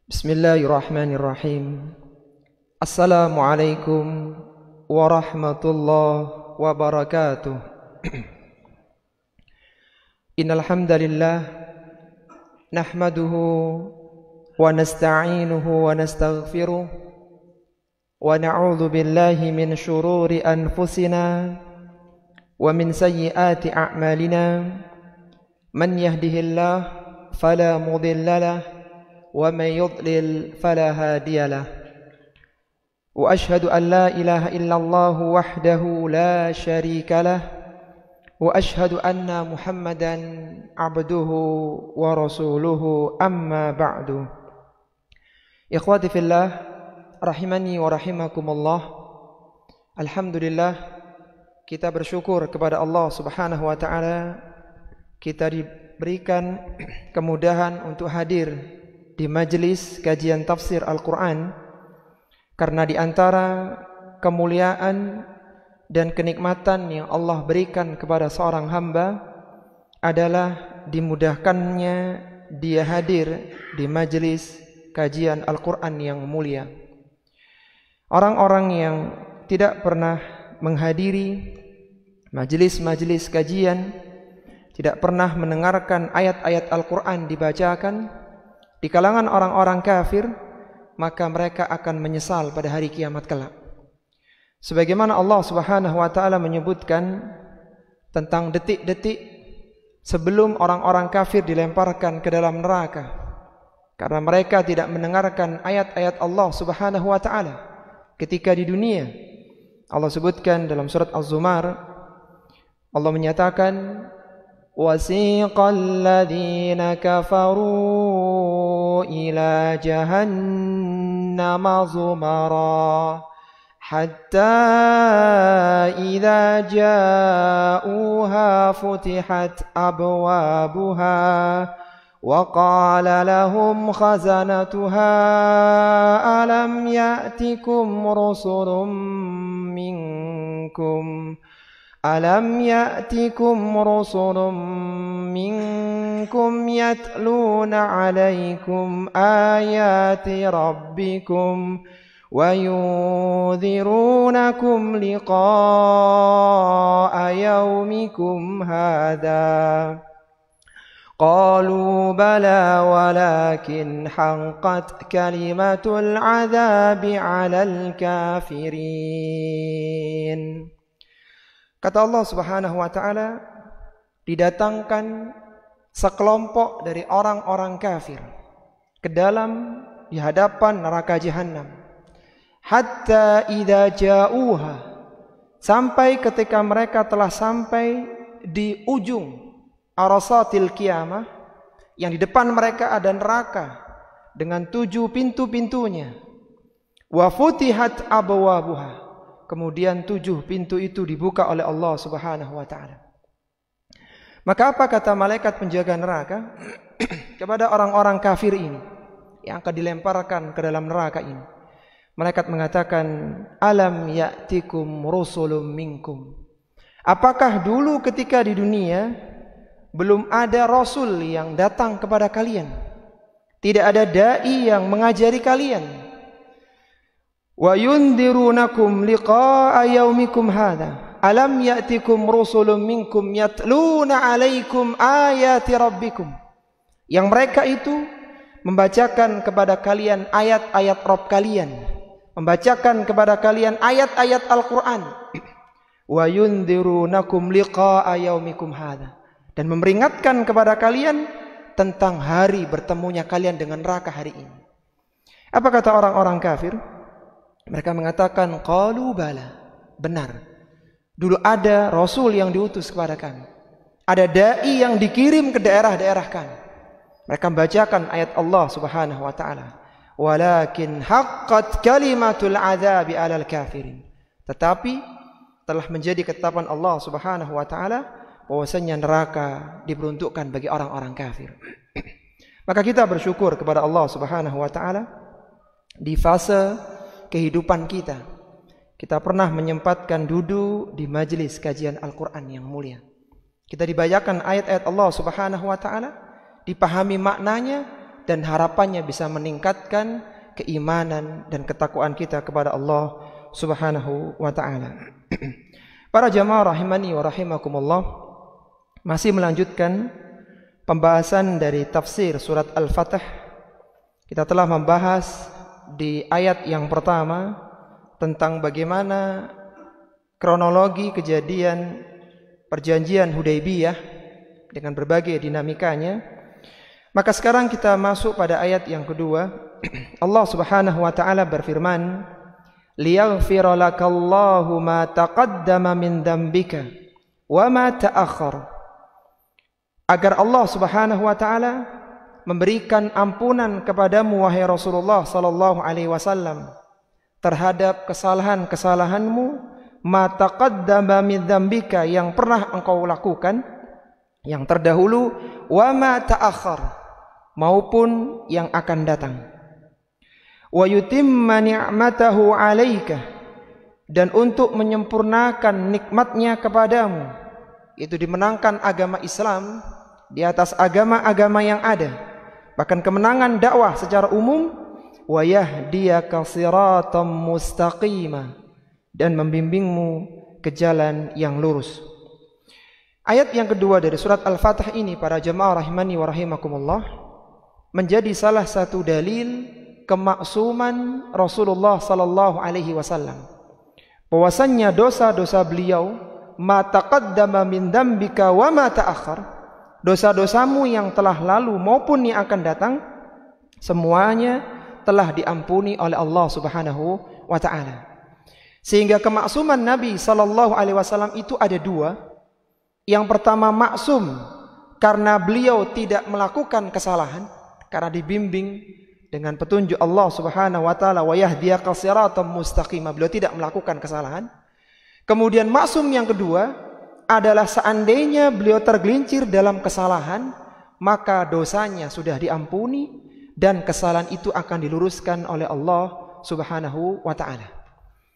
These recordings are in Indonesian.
Bismillahirrahmanirrahim. Assalamualaikum warahmatullahi wabarakatuh. Innal hamdalillah nahmaduhu wa nasta'inuhu wa nastaghfiruh wa na'udzu billahi min shururi anfusina wa min sayyiati a'malina. Man yahdihillahu fala mudilla lahu wa may yudlil fala hadiya lahu. Wa ashhadu an la ilaha illallah wahdahu la syarika lah wa ashhadu anna Muhammadan abduhu wa rasuluhu amma ba'du. Ikhwati fillah rahimani wa rahimakumullah. Alhamdulillah, kita bersyukur kepada Allah Subhanahu wa taala, kita diberikan kemudahan untuk hadir di majelis kajian tafsir Al-Quran, karena di antara kemuliaan dan kenikmatan yang Allah berikan kepada seorang hamba adalah dimudahkannya dia hadir di majelis kajian Al-Quran yang mulia. Orang-orang yang tidak pernah menghadiri majelis-majelis kajian, tidak pernah mendengarkan ayat-ayat Al-Quran dibacakan di kalangan orang-orang kafir, maka mereka akan menyesal pada hari kiamat kelak. Sebagaimana Allah Subhanahu wa taala menyebutkan tentang detik-detik sebelum orang-orang kafir dilemparkan ke dalam neraka karena mereka tidak mendengarkan ayat-ayat Allah Subhanahu wa taala ketika di dunia. Allah sebutkan dalam surat Az-Zumar, Allah menyatakan, وَسِيقَ الَّذِينَ كَفَرُوا إِلَى جَهَنَّمَ زُمَرًا حَتَّى إِذَا جَاءُوهَا فُتِحَتْ أَبْوَابُهَا وَقَالَ لَهُمْ خَزَنَتُهَا أَلَمْ يَأْتِكُمْ رُسُلٌ منكم يتلون عليكم آيات ربكم وينذرونكم لقاء يومكم هذا قالوا بلى ولكن حقت كلمة العذاب على الكافرين. Kata Allah Subhanahu wa taala, didatangkan sekelompok dari orang-orang kafir ke dalam di hadapan neraka jahanam. Hatta idza ja'uha, sampai ketika mereka telah sampai di ujung arasatil qiyamah, yang di depan mereka ada neraka dengan 7 pintu-pintunya. Wa futihat abwabuha, kemudian 7 pintu itu dibuka oleh Allah Subhanahu wa taala. Maka apa kata malaikat penjaga neraka kepada orang-orang kafir ini yang akan dilemparkan ke dalam neraka ini? Malaikat mengatakan, alam ya'tikum rusulun minkum. Apakah dulu ketika di dunia belum ada rasul yang datang kepada kalian? Tidak ada dai yang mengajari kalian? Wa yundirunakum liqa'a yaumikum hadha alam ya'tikum rusulun minkum yatluna 'alaikum ayati rabbikum. Yang mereka itu membacakan kepada kalian ayat-ayat Rabb kalian, membacakan kepada kalian ayat-ayat Al-Quran. Wa yundirunakum liqa'a yaumikum hadha, dan memperingatkan kepada kalian tentang hari bertemunya kalian dengan neraka hari ini. Apa kata orang-orang kafir? Mereka mengatakan, qalu bala, benar. Dulu ada rasul yang diutus kepada kami, ada dai yang dikirim ke daerah-daerah kami. Mereka membacakan ayat Allah Subhanahu wa taala, walakin haqqat kalimatul azabi 'alal kafirin. Tetapi telah menjadi ketetapan Allah Subhanahu wa taala bahwasanya neraka diperuntukkan bagi orang-orang kafir. Maka kita bersyukur kepada Allah Subhanahu wa taala di fase kehidupan kita pernah menyempatkan duduk di majelis kajian Al-Quran yang mulia. Kita dibacakan ayat-ayat Allah Subhanahu wa taala, dipahami maknanya, dan harapannya bisa meningkatkan keimanan dan ketakwaan kita kepada Allah Subhanahu wa taala. Para jamaah rahimani wa rahimakumullah, masih melanjutkan pembahasan dari tafsir surat Al-Fatih. Kita telah membahas di ayat yang pertama tentang bagaimana kronologi kejadian perjanjian Hudaybiyah dengan berbagai dinamikanya. Maka sekarang kita masuk pada ayat yang kedua. Allah Subhanahu wa taala berfirman, "Liyaghfira lakallahu ma taqaddama min dzambika wa ma ta'akhkhar." Agar Allah Subhanahu wa taala memberikan ampunan kepadamu wahai Rasulullah sallallahu alaihi wasallam terhadap kesalahan-kesalahanmu, ma taqaddama min dzambika, yang pernah engkau lakukan, yang terdahulu, wa ma ta'akhkhar, maupun yang akan datang. Wa yutimma ni'matahu 'alaika, dan untuk menyempurnakan nikmatnya kepadamu, itu dimenangkan agama Islam di atas agama-agama yang ada, bahkan kemenangan dakwah secara umum, wa yahdiyaka siratan mustaqima, dan membimbingmu ke jalan yang lurus. Ayat yang kedua dari surat Al-Fatih ini, para jemaah rahimani wa rahimakumullah, menjadi salah satu dalil kemaksuman Rasulullah sallallahu alaihi wasallam, bahwasannya dosa-dosa beliau, ma taqaddama min dzambika wa ma ta'akhkhar, dosa-dosamu yang telah lalu maupun yang akan datang, semuanya telah diampuni oleh Allah Subhanahu wa taala. Sehingga kemaksuman Nabi sallallahu alaihi wasallam itu ada dua. Yang pertama, maksum karena beliau tidak melakukan kesalahan, karena dibimbing dengan petunjuk Allah Subhanahu wa taala, wa yahdiyaka siratan mustaqima, beliau tidak melakukan kesalahan. Kemudian maksum yang kedua adalah seandainya beliau tergelincir dalam kesalahan, maka dosanya sudah diampuni dan kesalahan itu akan diluruskan oleh Allah Subhanahu wa taala.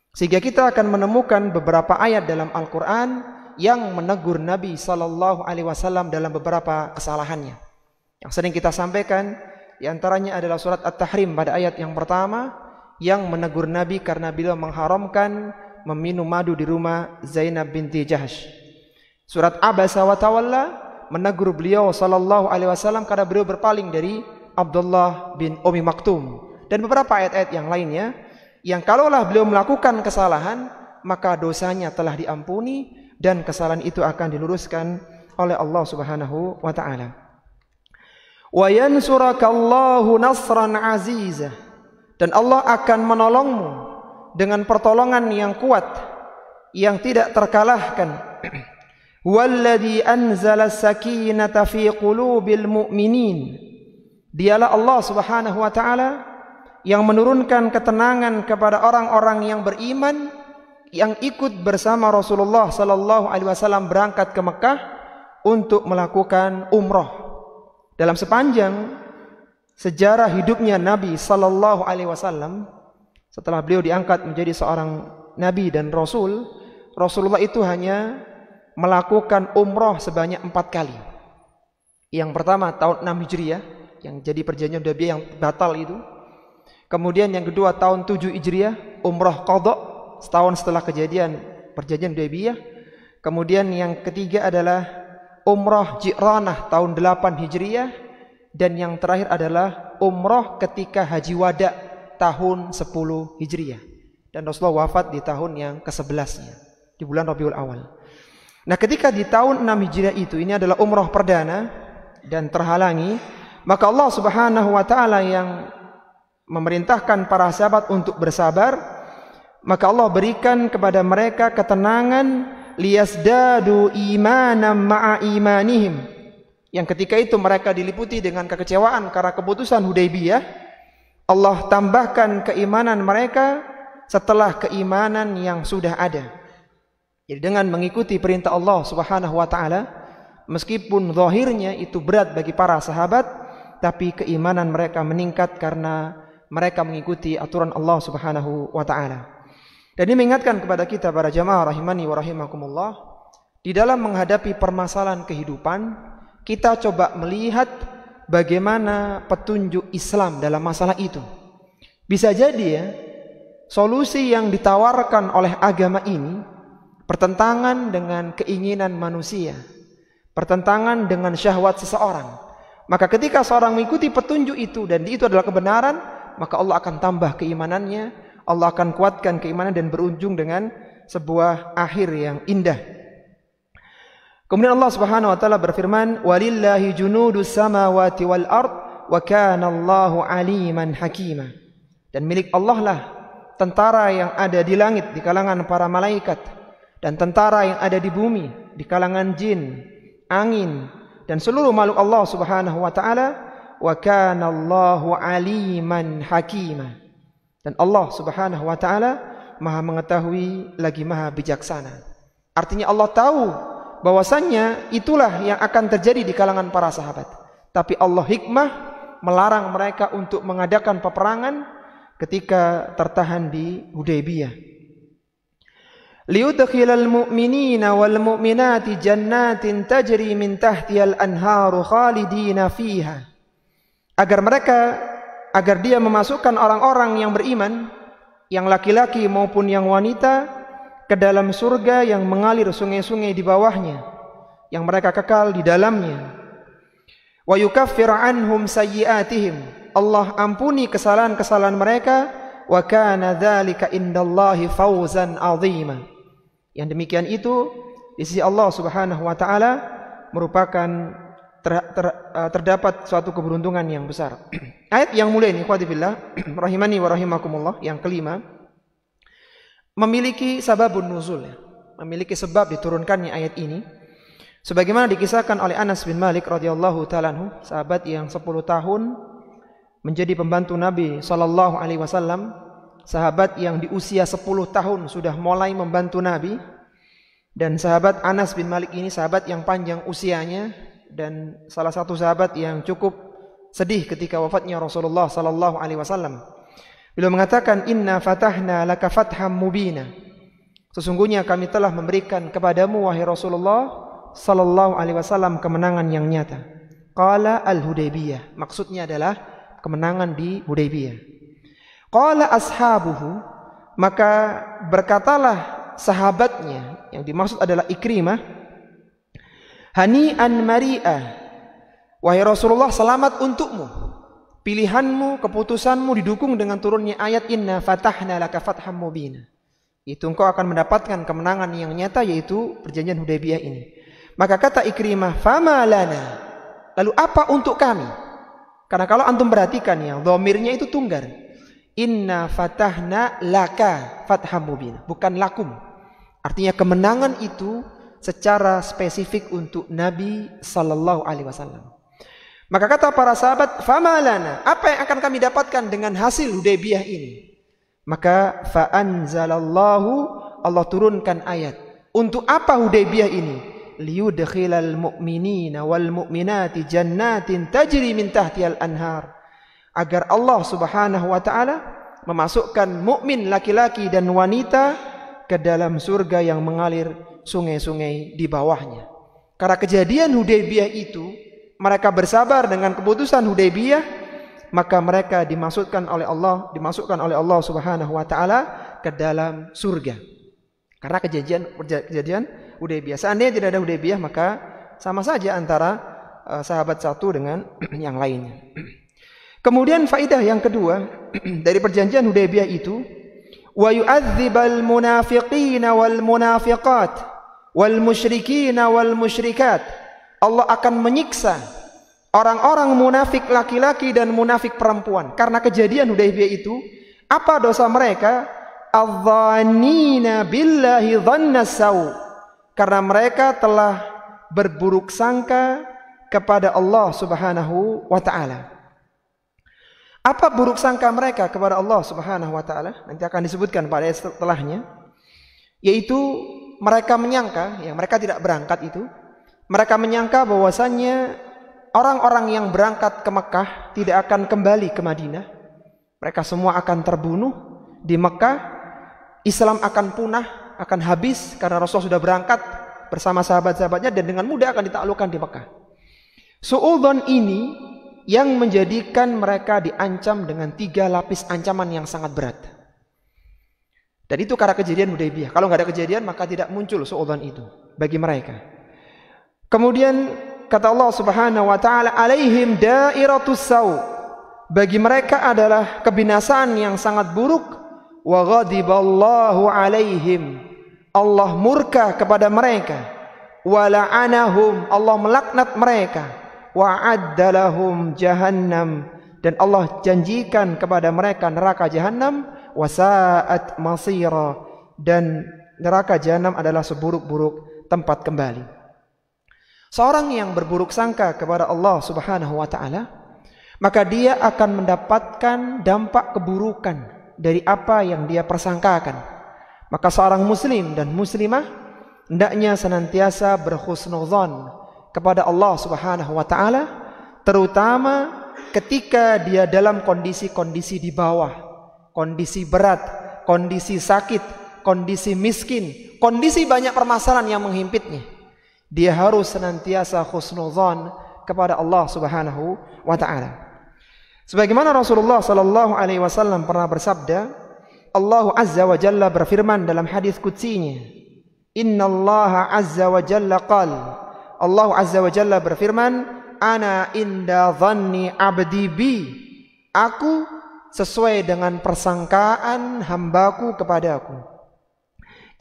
Sehingga kita akan menemukan beberapa ayat dalam Al-Qur'an yang menegur Nabi sallallahu alaihi wasallam dalam beberapa kesalahannya. Yang sering kita sampaikan di antaranya adalah surat At-Tahrim pada ayat yang pertama, yang menegur Nabi karena beliau mengharamkan meminum madu di rumah Zainab binti Jahsh. Surat Abasa wa Tawalla menegur beliau sallallahu alaihi wasallam karena beliau berpaling dari Abdullah bin Ummi Maktum, dan beberapa ayat-ayat yang lainnya yang kalaulah beliau melakukan kesalahan, maka dosanya telah diampuni dan kesalahan itu akan diluruskan oleh Allah Subhanahu wa taala. Wa yansurakallahu nasran aziza, dan Allah akan menolongmu dengan pertolongan yang kuat yang tidak terkalahkan. Walladzi anzala as-sakinata fi qulubil mu'minin, dialah Allah Subhanahu wa taala yang menurunkan ketenangan kepada orang-orang yang beriman yang ikut bersama Rasulullah sallallahu alaihi wasallam berangkat ke Mekah untuk melakukan umrah. Dalam sepanjang sejarah hidupnya Nabi sallallahu alaihi wasallam, setelah beliau diangkat menjadi seorang nabi dan rasul, Rasulullah itu hanya melakukan umrah sebanyak 4 kali. Yang pertama tahun 6 Hijriah, yang jadi perjanjian Hudaybiyah yang batal itu. Kemudian yang kedua tahun 7 Hijriah, umrah qadha, setahun setelah kejadian perjanjian Hudaybiyah. Kemudian yang ketiga adalah umrah Ji'ranah tahun 8 Hijriah. Dan yang terakhir adalah umrah ketika Haji Wada tahun 10 Hijriah. Dan Rasulullah wafat di tahun yang ke-11-nya, di bulan Rabiul Awal. Nah, ketika di tahun 6 Hijriah itu, ini adalah umrah perdana dan terhalangi, maka Allah Subhanahu wa taala yang memerintahkan para sahabat untuk bersabar, maka Allah berikan kepada mereka ketenangan, liyasdadu imanan ma'a imanihim, yang ketika itu mereka diliputi dengan kekecewaan karena keputusan Hudaybiyah. Allah tambahkan keimanan mereka setelah keimanan yang sudah ada. Jadi dengan mengikuti perintah Allah Subhanahu wa taala, meskipun zahirnya itu berat bagi para sahabat, tapi keimanan mereka meningkat karena mereka mengikuti aturan Allah Subhanahu wa taala. Dan ini mengingatkan kepada kita para jamaah rahimani wa rahimakumullah, di dalam menghadapi permasalahan kehidupan, kita coba melihat bagaimana petunjuk Islam dalam masalah itu. Bisa jadi ya, solusi yang ditawarkan oleh agama ini bertentangan dengan keinginan manusia, bertentangan dengan syahwat seseorang. Maka ketika seorang mengikuti petunjuk itu dan itu adalah kebenaran, maka Allah akan tambah keimanannya, Allah akan kuatkan keimanan dan berujung dengan sebuah akhir yang indah. Kemudian Allah Subhanahu wa taala berfirman, "Walillahi junudus samawati wal ard wa kana Allahu aliman hakima." Dan milik Allah lah tentara yang ada di langit di kalangan para malaikat dan tentara yang ada di bumi di kalangan jin, angin dan seluruh makhluk Allah Subhanahu wa taala. Wa kana Allahu aliman hakima. Dan Allah Subhanahu wa taala Maha mengetahui lagi Maha bijaksana. Artinya Allah tahu bahwasannya itulah yang akan terjadi di kalangan para sahabat. Tapi Allah hikmah melarang mereka untuk mengadakan peperangan ketika tertahan di Hudaybiyah. Liyudkhilal mu'minina wal mu'minati jannatin tajri min tahtihal anharu khalidina fiha. Agar dia memasukkan orang-orang yang beriman, yang laki-laki maupun yang wanita, ke dalam surga yang mengalir sungai-sungai di bawahnya, yang mereka kekal di dalamnya. Wa yukaffir anhum sayyi'atihim. Allah ampuni kesalahan-kesalahan mereka. Wa kana dzalika indallahi fawzan 'azima. Yang demikian itu di sisi Allah Subhanahu wa taala merupakan terdapat suatu keberuntungan yang besar. Ayat yang mulia ini, ikhwati fillah, rahimani wa rahimakumullah, yang kelima, memiliki sababun nuzul, memiliki sebab diturunkannya ayat ini. Sebagaimana dikisahkan oleh Anas bin Malik radhiyallahu ta'ala anhu, sahabat yang 10 tahun menjadi pembantu Nabi sallallahu alaihi wasallam, sahabat yang di usia 10 tahun sudah mulai membantu Nabi. Dan sahabat Anas bin Malik ini sahabat yang panjang usianya dan salah satu sahabat yang cukup sedih ketika wafatnya Rasulullah sallallahu alaihi wasallam. Beliau mengatakan, "Inna fatahna laka fatham mubina." Sesungguhnya kami telah memberikan kepadamu wahai Rasulullah sallallahu alaihi wasallam kemenangan yang nyata. Qala al-Hudaybiyah, maksudnya adalah kemenangan di Hudaybiyah. Qala ashabuhu, maka berkatalah sahabatnya, yang dimaksud adalah Ikrimah, hani'an mari'ah, wahai Rasulullah, selamat untukmu, pilihanmu, keputusanmu didukung dengan turunnya ayat inna fatahna laka fatham mubina. Itu engkau akan mendapatkan kemenangan yang nyata, yaitu perjanjian Hudaybiyah ini. Maka kata Ikrimah, fama lana, lalu apa untuk kami? Karena kalau antum perhatikan ya, dhamirnya itu tunggal. Inna fatahna laka fatham mubina, bukan lakum. Artinya kemenangan itu secara spesifik untuk Nabi sallallahu alaihi wasallam. Maka kata para sahabat, fama lana, apa yang akan kami dapatkan dengan hasil Hudaybiyah ini? Maka fa anzalallahu, Allah turunkan ayat. Untuk apa Hudaybiyah ini? Liyudkhilal mu'minina wal mu'minati jannatin tajri min tahtihal anhar. Agar Allah Subhanahu wa taala memasukkan mukmin laki-laki dan wanita ke dalam surga yang mengalir sungai-sungai di bawahnya. Karena kejadian Hudaybiyah itu, mereka bersabar dengan keputusan Hudaybiyah, maka mereka dimasukkan oleh Allah Subhanahu wa taala ke dalam surga. Karena kejadian Hudaybiyah. Seandainya tidak ada Hudaybiyah, maka sama saja antara sahabat satu dengan yang lainnya. Kemudian faidah yang kedua dari perjanjian Hudaybiyah itu, wa yu'adzibal munafiqina wal munafiqat wal musyrikina wal musyrikat. Allah akan menyiksa orang-orang munafik laki-laki dan munafik perempuan. Karena kejadian Hudaybiyah itu, apa dosa mereka? Adh-dhannina billahi dhannas saw. Karena mereka telah berburuk sangka kepada Allah Subhanahu wa taala. Apa buruk sangka mereka kepada Allah Subhanahu wa taala? Nanti akan disebutkan pada ayat setelahnya. Yaitu mereka menyangka, yang mereka tidak berangkat itu, mereka menyangka bahwasannya orang-orang yang berangkat ke Mekah tidak akan kembali ke Madinah. Mereka semua akan terbunuh di Mekah. Islam akan punah, akan habis karena Rasul sudah berangkat bersama sahabat-sahabatnya dan dengan mudah akan ditaklukkan di Mekah. Su'udzon ini yang menjadikan mereka diancam dengan 3 lapis ancaman yang sangat berat. Dan itu karena kejadian Hudaybiyah. Kalau nggak ada kejadian maka tidak muncul suudzon itu bagi mereka. Kemudian kata Allah Subhanahu wa taala, alaihim dairatus sau. Bagi mereka adalah kebinasaan yang sangat buruk. Wa ghadiballahu alaihim. Allah murka kepada mereka. Wa la'anahum. Allah melaknat mereka. Wa addalahum jahannam. Dan Allah janjikan kepada mereka neraka jahannam. Wa sa'at masira. Dan neraka jahannam adalah seburuk-buruk tempat kembali. Seorang yang berburuk sangka kepada Allah Subhanahu wa taala, maka dia akan mendapatkan dampak keburukan dari apa yang dia persangkakan. Maka seorang muslim dan muslimah hendaknya senantiasa berhusnuzan kepada Allah Subhanahu wa taala, terutama ketika dia dalam kondisi-kondisi di bawah, kondisi berat, kondisi sakit, kondisi miskin, kondisi banyak permasalahan yang menghimpitnya. Dia harus senantiasa husnuzan kepada Allah Subhanahu wa taala. Sebagaimana Rasulullah sallallahu alaihi wasallam pernah bersabda, Allah Azza wa Jalla berfirman dalam hadis qudsinya, Innallaha Azza wa Jalla qala, Allah Azza wa Jalla berfirman, ana inda dhanni abdi bi. Aku sesuai dengan persangkaan hambaku kepadaku.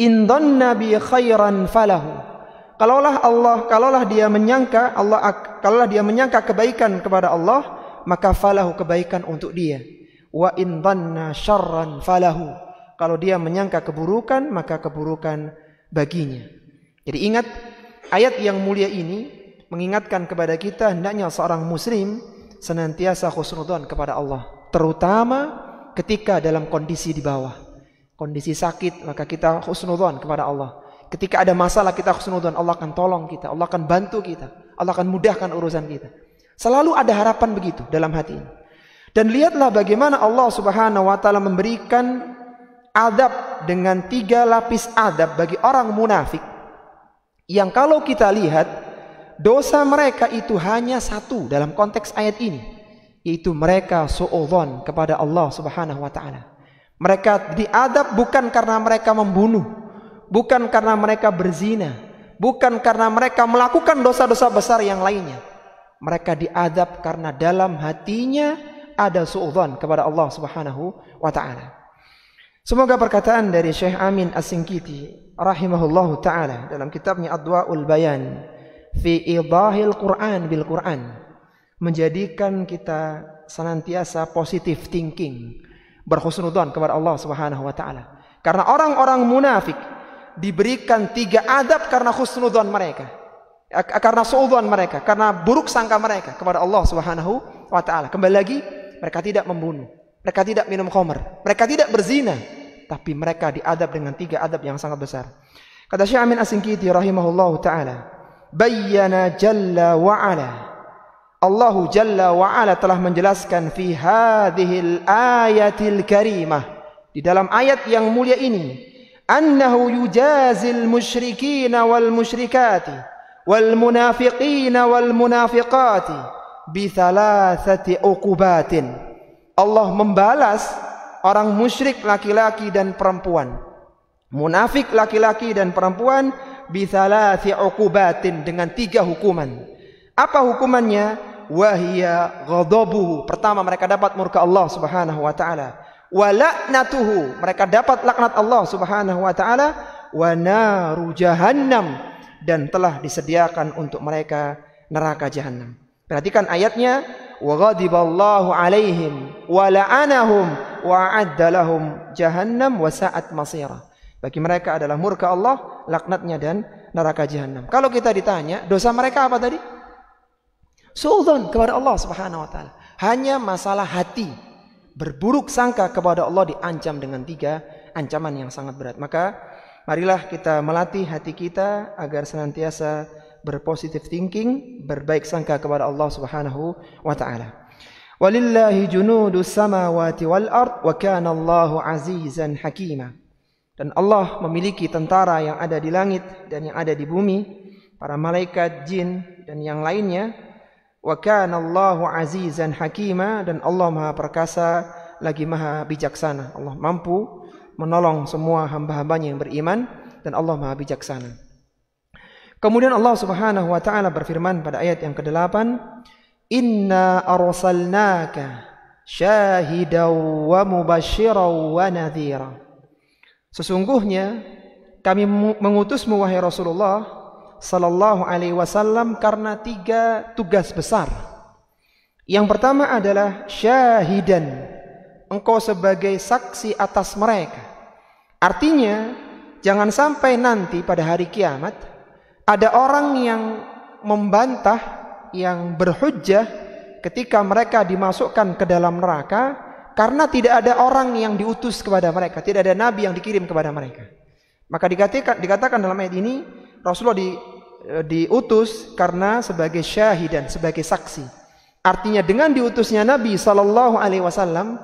In dhanna bi khairan falahu. Kalaulah dia menyangka kebaikan kepada Allah, maka falahu kebaikan untuk dia. Wa in dhanna syarran falahu. Kalau dia menyangka keburukan, maka keburukan baginya. Jadi ingat, ayat yang mulia ini mengingatkan kepada kita hendaknya seorang muslim senantiasa husnudzon kepada Allah, terutama ketika dalam kondisi di bawah. Kondisi sakit, maka kita husnudzon kepada Allah. Ketika ada masalah kita husnudzon, Allah akan tolong kita, Allah akan bantu kita, Allah akan mudahkan urusan kita. Selalu ada harapan begitu dalam hati ini. Dan lihatlah bagaimana Allah Subhanahu wa taala memberikan adab dengan 3 lapis adab bagi orang munafik. Yang kalau kita lihat, dosa mereka itu hanya 1 dalam konteks ayat ini, yaitu mereka suudzon kepada Allah Subhanahu wa taala. Mereka diadab bukan karena mereka membunuh, bukan karena mereka berzina, bukan karena mereka melakukan dosa-dosa besar yang lainnya. Mereka diadab karena dalam hatinya ada suudzon kepada Allah Subhanahu wa taala. Semoga perkataan dari Syekh Amin As-Sinkiti rahimahullahu taala dalam kitabnya Adwaul Bayan fi idahil Quran bil Quran menjadikan kita senantiasa positive thinking, berhusnudzon kepada Allah Subhanahu wa taala. Karena orang-orang munafik diberikan 3 adab karena husnudzon mereka, karena suudzon mereka, karena buruk sangka mereka kepada Allah Subhanahu wa taala. Kembali lagi, mereka tidak membunuh, mereka tidak minum khamr, mereka tidak berzina, tapi mereka diadab dengan 3 adab yang sangat besar. Kata Syekh Amin As-Sinkiti rahimahullahu taala, bayyana jalla wa ala, Allahu jalla wa ala telah menjelaskan fi hadhil ayatil karimah, di dalam ayat yang mulia ini, annahu yujazil musyrikina wal musyrikati wal munafiqina wal munafiqati bi thalathati uqubatin. Allah membalas orang musyrik laki-laki dan perempuan, munafik laki-laki dan perempuan, bi thalathi uqubatin, dengan 3 hukuman. Apa hukumannya? Wahiya ghadabuhu. Pertama, mereka dapat murka Allah Subhanahu wa taala. Wa la'natuhu, mereka dapat laknat Allah Subhanahu wa taala. Wa naru jahannam, dan telah disediakan untuk mereka neraka jahannam. Perhatikan ayatnya, wa ghadiballahu alaihim wa la'anahum wa a'adda lahum jahannam wa sa'at masira. Bagi mereka adalah murka Allah, laknatnya, dan neraka jahannam. Kalau kita ditanya, dosa mereka apa tadi? Suudzon kepada Allah Subhanahu wa taala. Hanya masalah hati, berburuk sangka kepada Allah diancam dengan 3 ancaman yang sangat berat. Maka marilah kita melatih hati kita agar senantiasa berpositive thinking, berbaik sangka kepada Allah Subhanahu wa taala. Walillahi junudus samawati wal ard wa kana Allahu azizan hakima. Dan Allah memiliki tentara yang ada di langit dan yang ada di bumi, para malaikat, jin, dan yang lainnya. Wa kana Allahu azizan hakima, dan Allah Maha perkasa lagi Maha bijaksana. Allah mampu menolong semua hamba-hambanya yang beriman, dan Allah Maha bijaksana. Kemudian Allah Subhanahu wa taala berfirman pada ayat yang ke-8, "Inna arsalnaka syahidan wa mubasysyiran wa nadhira." Sesungguhnya kami mengutusmu wahai Rasulullah sallallahu alaihi wasallam karena 3 tugas besar. Yang pertama adalah syahidan, engkau sebagai saksi atas mereka. Artinya jangan sampai nanti pada hari kiamat ada orang yang membantah, yang berhujjah ketika mereka dimasukkan ke dalam neraka karena tidak ada orang yang diutus kepada mereka, tidak ada nabi yang dikirim kepada mereka. Maka dikatakan dalam ayat ini Rasulullah diutus karena sebagai syahidan, sebagai saksi. Artinya dengan diutusnya Nabi sallallahu alaihi wasallam,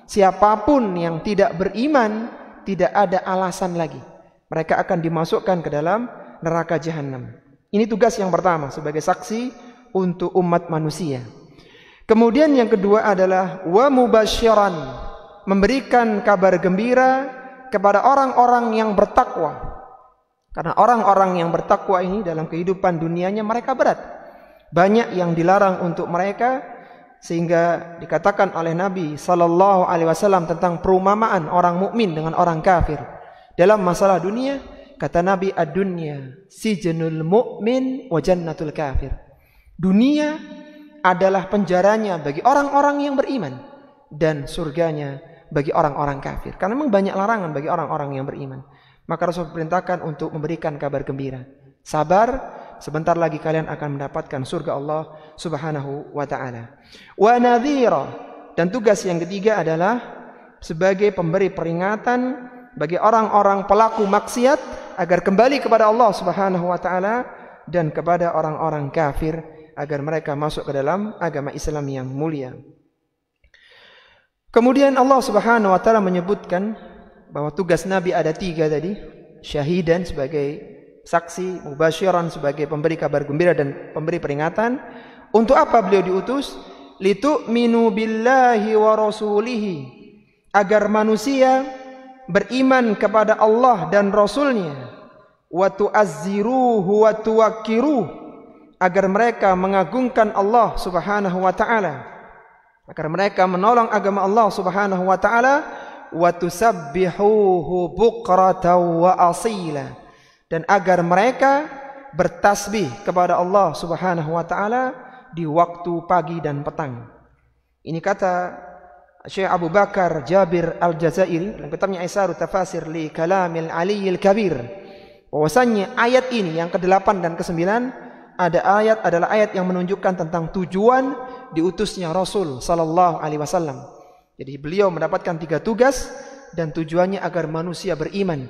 siapapun yang tidak beriman tidak ada alasan lagi. Mereka akan dimasukkan ke dalam neraka jahanam. Ini tugas yang pertama sebagai saksi untuk umat manusia. Kemudian yang kedua adalah wa mubasysyiran, memberikan kabar gembira kepada orang-orang yang bertakwa. Karena orang-orang yang bertakwa ini dalam kehidupan dunianya mereka berat. Banyak yang dilarang untuk mereka, sehingga dikatakan oleh Nabi sallallahu alaihi wasallam tentang perumpamaan orang mukmin dengan orang kafir. Dalam masalah dunia, kata Nabi, ad-dunya sijnul mu'min wa jannatul kafir. Dunia adalah penjaranya bagi orang-orang yang beriman dan surganya bagi orang-orang kafir. Karena memang banyak larangan bagi orang-orang yang beriman. Maka Rasul perintahkan untuk memberikan kabar gembira. Sabar, sebentar lagi kalian akan mendapatkan surga Allah Subhanahu wa taala. Wa nadhira, dan tugas yang ketiga adalah sebagai pemberi peringatan bagi orang-orang pelaku maksiat agar kembali kepada Allah Subhanahu wa taala dan kepada orang-orang kafir agar mereka masuk ke dalam agama Islam yang mulia. Kemudian Allah Subhanahu wa taala menyebutkan bahwa tugas Nabi ada 3 tadi. Syahidan sebagai saksi, mubasysyiran sebagai pemberi kabar gembira dan pemberi peringatan. Untuk apa beliau diutus? Litu'minu billahi wa rasulihi, agar manusia beriman kepada Allah dan Rasulnya. Wa tu'azziruhu wa tuwakkiruh, agar mereka mengagungkan Allah Subhanahu wa taala, agar mereka menolong agama Allah Subhanahu wa taala, wa tusabbihuhu bukratan wa asila, dan agar mereka bertasbih kepada Allah Subhanahu wa taala di waktu pagi dan petang. Ini kata Syekh Abu Bakar Jabir Al-Jazairi dalam kitabnya Aisaru Tafasir li Kalamil Aliyyil Kabir, bahwasanya ayat ini yang ke-8 dan ke-9 adalah ayat yang menunjukkan tentang tujuan diutusnya Rasul sallallahu alaihi wasallam. Jadi beliau mendapatkan 3 tugas dan tujuannya agar manusia beriman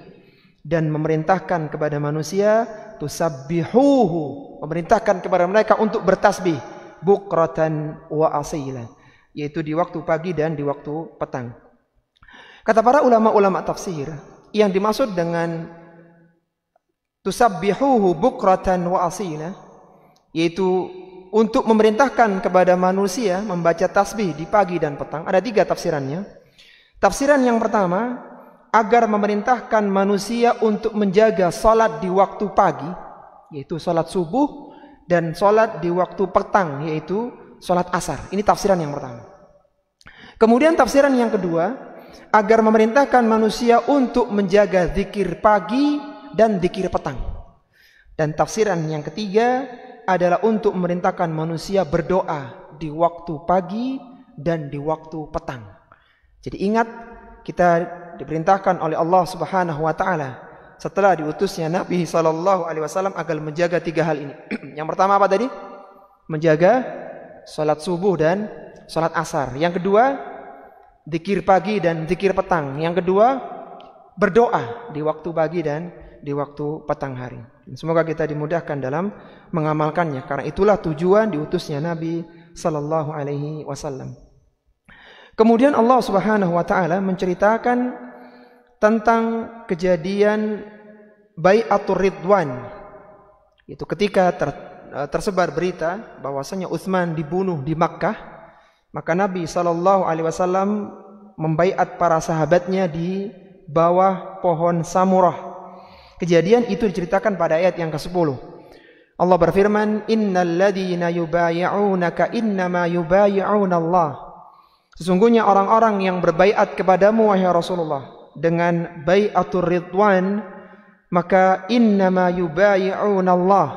dan memerintahkan kepada manusia tusabbihuhu, memerintahkan kepada mereka untuk bertasbih bukratan wa asila, yaitu di waktu pagi dan di waktu petang. Kata para ulama-ulama tafsir, yang dimaksud dengan tusabbihuhu bukratan wa asila, yaitu untuk memerintahkan kepada manusia membaca tasbih di pagi dan petang. Ada 3 tafsirannya. Tafsiran yang pertama, agar memerintahkan manusia untuk menjaga salat di waktu pagi, yaitu salat subuh, dan salat di waktu petang, yaitu salat asar. Ini tafsiran yang pertama. Kemudian tafsiran yang kedua, agar memerintahkan manusia untuk menjaga zikir pagi dan zikir petang. Dan tafsiran yang ketiga adalah untuk memerintahkan manusia berdoa di waktu pagi dan di waktu petang. Jadi ingat, kita diperintahkan oleh Allah Subhanahu wa taala setelah diutusnya Nabi sallallahu alaihi wasallam agar menjaga 3 hal ini. Yang pertama apa tadi? Menjaga salat subuh dan salat asar. Yang kedua, zikir pagi dan zikir petang. Yang kedua, berdoa di waktu pagi dan di waktu petang hari. Semoga kita dimudahkan dalam mengamalkannya, karena itulah tujuan diutusnya Nabi sallallahu alaihi wasallam. Kemudian Allah Subhanahu wa taala menceritakan tentang kejadian Bai'atur Ridwan. Itu ketika tersebar berita bahwasanya Utsman dibunuh di Makkah, maka Nabi SAW membaiat para sahabatnya di bawah pohon Samurah. Kejadian itu diceritakan pada ayat yang ke-10. Allah berfirman, "Innal ladzina yubayyi'unaka innama yubayyi'una Allah." Sesungguhnya orang-orang yang berbaiat kepadamu wahai Rasulullah dengan bai'atur ridwan, maka innama yubayyi'una Allah.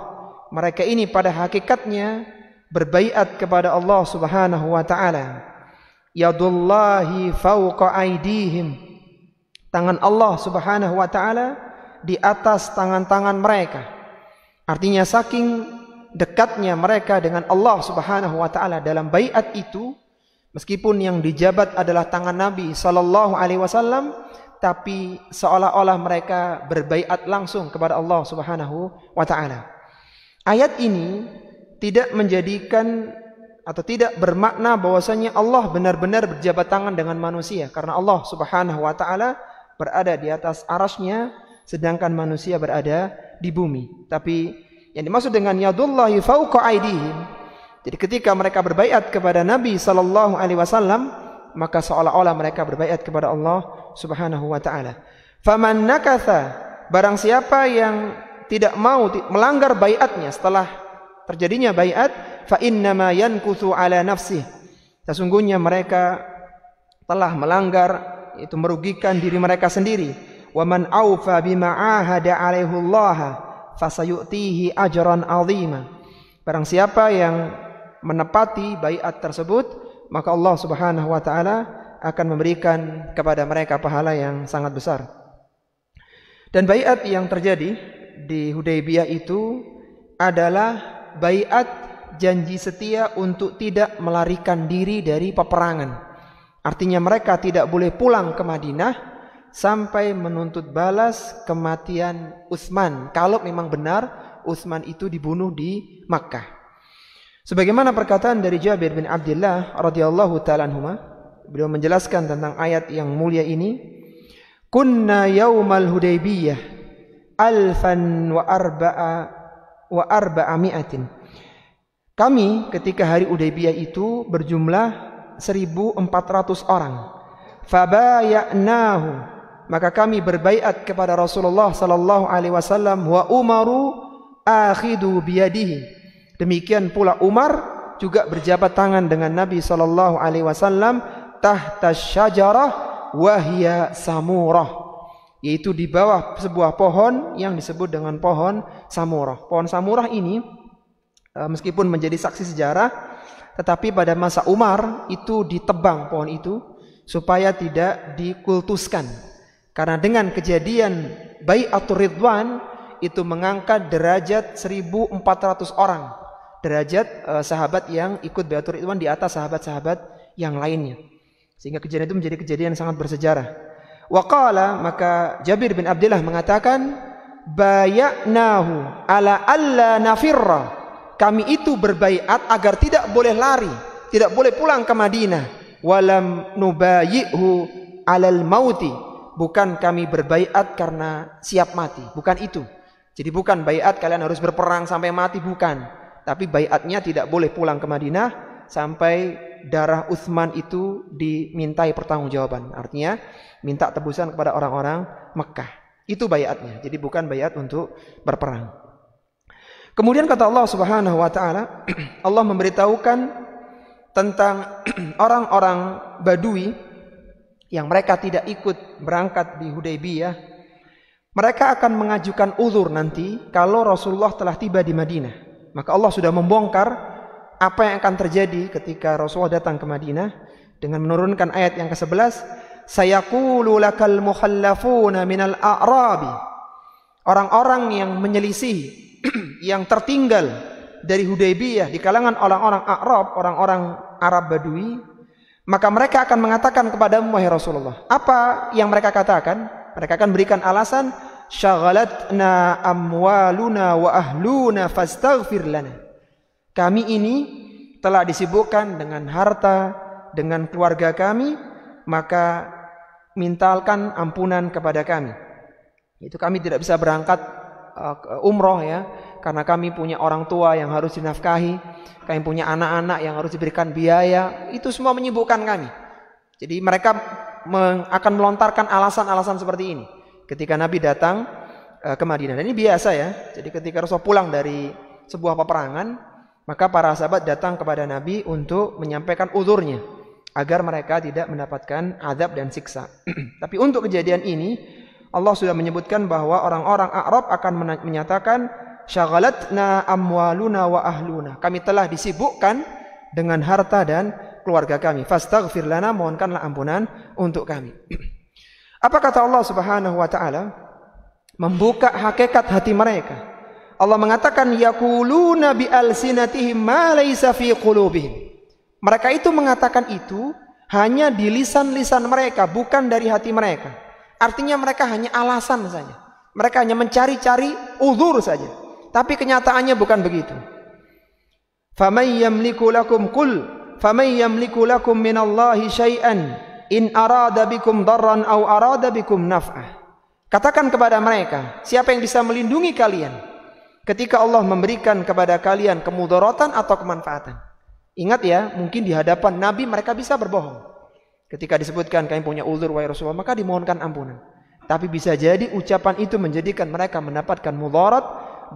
Mereka ini pada hakikatnya berbaiat kepada Allah Subhanahu wa taala. Yadullahi fawqa aydihim. Tangan Allah Subhanahu wa taala di atas tangan-tangan mereka. Artinya saking dekatnya mereka dengan Allah Subhanahu wa taala dalam baiat itu, meskipun yang dijabat adalah tangan Nabi sallallahu alaihi wasallam, tapi seolah-olah mereka berbaiat langsung kepada Allah Subhanahu wa taala. Ayat ini tidak menjadikan atau tidak bermakna bahwasanya Allah benar-benar berjabat tangan dengan manusia, karena Allah Subhanahu wa taala berada di atas arasy-Nya sedangkan manusia berada di bumi. Tapi yang dimaksud dengan yadullahi fauqa aydihim, jadi ketika mereka berbaiat kepada Nabi sallallahu alaihi wasallam, maka seolah-olah mereka berbaiat kepada Allah Subhanahu wa taala. Faman nakatha, barang siapa yang tidak mau melanggar baiatnya setelah terjadinya baiat, fa innama yankuthu ala nafsih. Sesungguhnya mereka telah melanggar, itu merugikan diri mereka sendiri. Wa man aufa bima ahada alaihi Allah fasayutihi ajran 'azima. Barang siapa yang menepati baiat tersebut, maka Allah Subhanahu wa taala akan memberikan kepada mereka pahala yang sangat besar. Dan baiat yang terjadi di Hudaybiyah itu adalah baiat janji setia untuk tidak melarikan diri dari peperangan. Artinya mereka tidak boleh pulang ke Madinah sampai menuntut balas kematian Utsman, kalau memang benar Utsman itu dibunuh di Makkah. Sebagaimana perkataan dari Jabir bin Abdullah radhiyallahu taala anhuma, beliau menjelaskan tentang ayat yang mulia ini, kunna yaumal Hudaybiyah alfan wa arba'ami'atin. Kami ketika hari Hudaybiyah itu berjumlah 1.400 orang. Fabaya'nahu, maka kami berbaiat kepada Rasulullah sallallahu alaihi wasallam, wa Umaru akhidu biyadihi. Demikian pula Umar juga berjabat tangan dengan Nabi sallallahu alaihi wasallam tahta syajarah wa hiya samurah, yaitu di bawah sebuah pohon yang disebut dengan pohon samurah. Pohon samurah ini meskipun menjadi saksi sejarah, tetapi pada masa Umar itu ditebang pohon itu supaya tidak dikultuskan. Karena dengan kejadian bai'atur ridwan itu mengangkat derajat 1.400 orang, derajat sahabat yang ikut bai'atur ridwan di atas sahabat-sahabat yang lainnya. Sehingga kejadian itu menjadi kejadian yang sangat bersejarah. Wa qala, maka Jabir bin Abdullah mengatakan, baya'nahu ala alla nafirra. Kami itu berbaiat agar tidak boleh lari, tidak boleh pulang ke Madinah. Walam nubayi'hu alal mauti. Bukan kami berbaiat karena siap mati, bukan itu. Jadi bukan baiat kalian harus berperang sampai mati, bukan. Tapi baiatnya tidak boleh pulang ke Madinah sampai darah Utsman itu dimintai pertanggungjawaban. Artinya minta tebusan kepada orang-orang Mekah. Itu baiatnya. Jadi bukan baiat untuk berperang. Kemudian kata Allah Subhanahu wa taala, Allah memberitahukan tentang orang-orang Badui yang mereka tidak ikut berangkat di Hudaybiyah. Mereka akan mengajukan uzur nanti kalau Rasulullah telah tiba di Madinah. Maka Allah sudah membongkar apa yang akan terjadi ketika Rasulullah datang ke Madinah dengan menurunkan ayat yang ke-11, sayaqulu lakal mukhallafuna minal a'rabi. Orang-orang yang menyelisih, yang tertinggal dari Hudaybiyah di kalangan orang-orang A'rab, orang-orang Arab Badui, maka mereka akan mengatakan kepadamu wahai Rasulullah. Apa yang mereka katakan? Mereka akan berikan alasan, syaghalatna amwaluna wa ahluna fastaghfir lana. Kami ini telah disibukkan dengan harta, dengan keluarga kami, maka mintakan ampunan kepada kami. Itu kami tidak bisa berangkat umroh ya, karena kami punya orang tua yang harus dinafkahi, kami punya anak-anak yang harus diberikan biaya. Itu semua menyibukkan kami. Jadi mereka akan melontarkan alasan-alasan seperti ini ketika Nabi datang ke Madinah. Dan ini biasa ya. Jadi ketika Rasul pulang dari sebuah peperangan, maka para sahabat datang kepada Nabi untuk menyampaikan uzurnya agar mereka tidak mendapatkan azab dan siksa. Tapi untuk kejadian ini Allah sudah menyebutkan bahwa orang-orang A'rab akan menyatakan syaghalatna amwaluna wa ahluna. Kami telah disibukkan dengan harta dan keluarga kami. Fastaghfir lana, mohonkanlah ampunan untuk kami. Apa kata Allah Subhanahu wa taala? Membuka hakikat hati mereka. Allah mengatakan yaquluna bi alsinatihim ma laysa fi qulubihim. Mereka itu mengatakan itu hanya di lisan-lisan mereka, bukan dari hati mereka. Artinya mereka hanya alasan saja. Mereka hanya mencari-cari uzur saja. Tapi kenyataannya bukan begitu. Faman yamliku lakum qul faman yamliku lakum minallahi syai'an in arada bikum darran aw arada bikum naf'ah. Katakan kepada mereka, siapa yang bisa melindungi kalian ketika Allah memberikan kepada kalian kemudaratan atau kemanfaatan? Ingat ya, mungkin di hadapan Nabi mereka bisa berbohong. Ketika disebutkan kami punya uzur wahai Rasulullah, maka dimohonkan ampunan. Tapi bisa jadi ucapan itu menjadikan mereka mendapatkan mudarat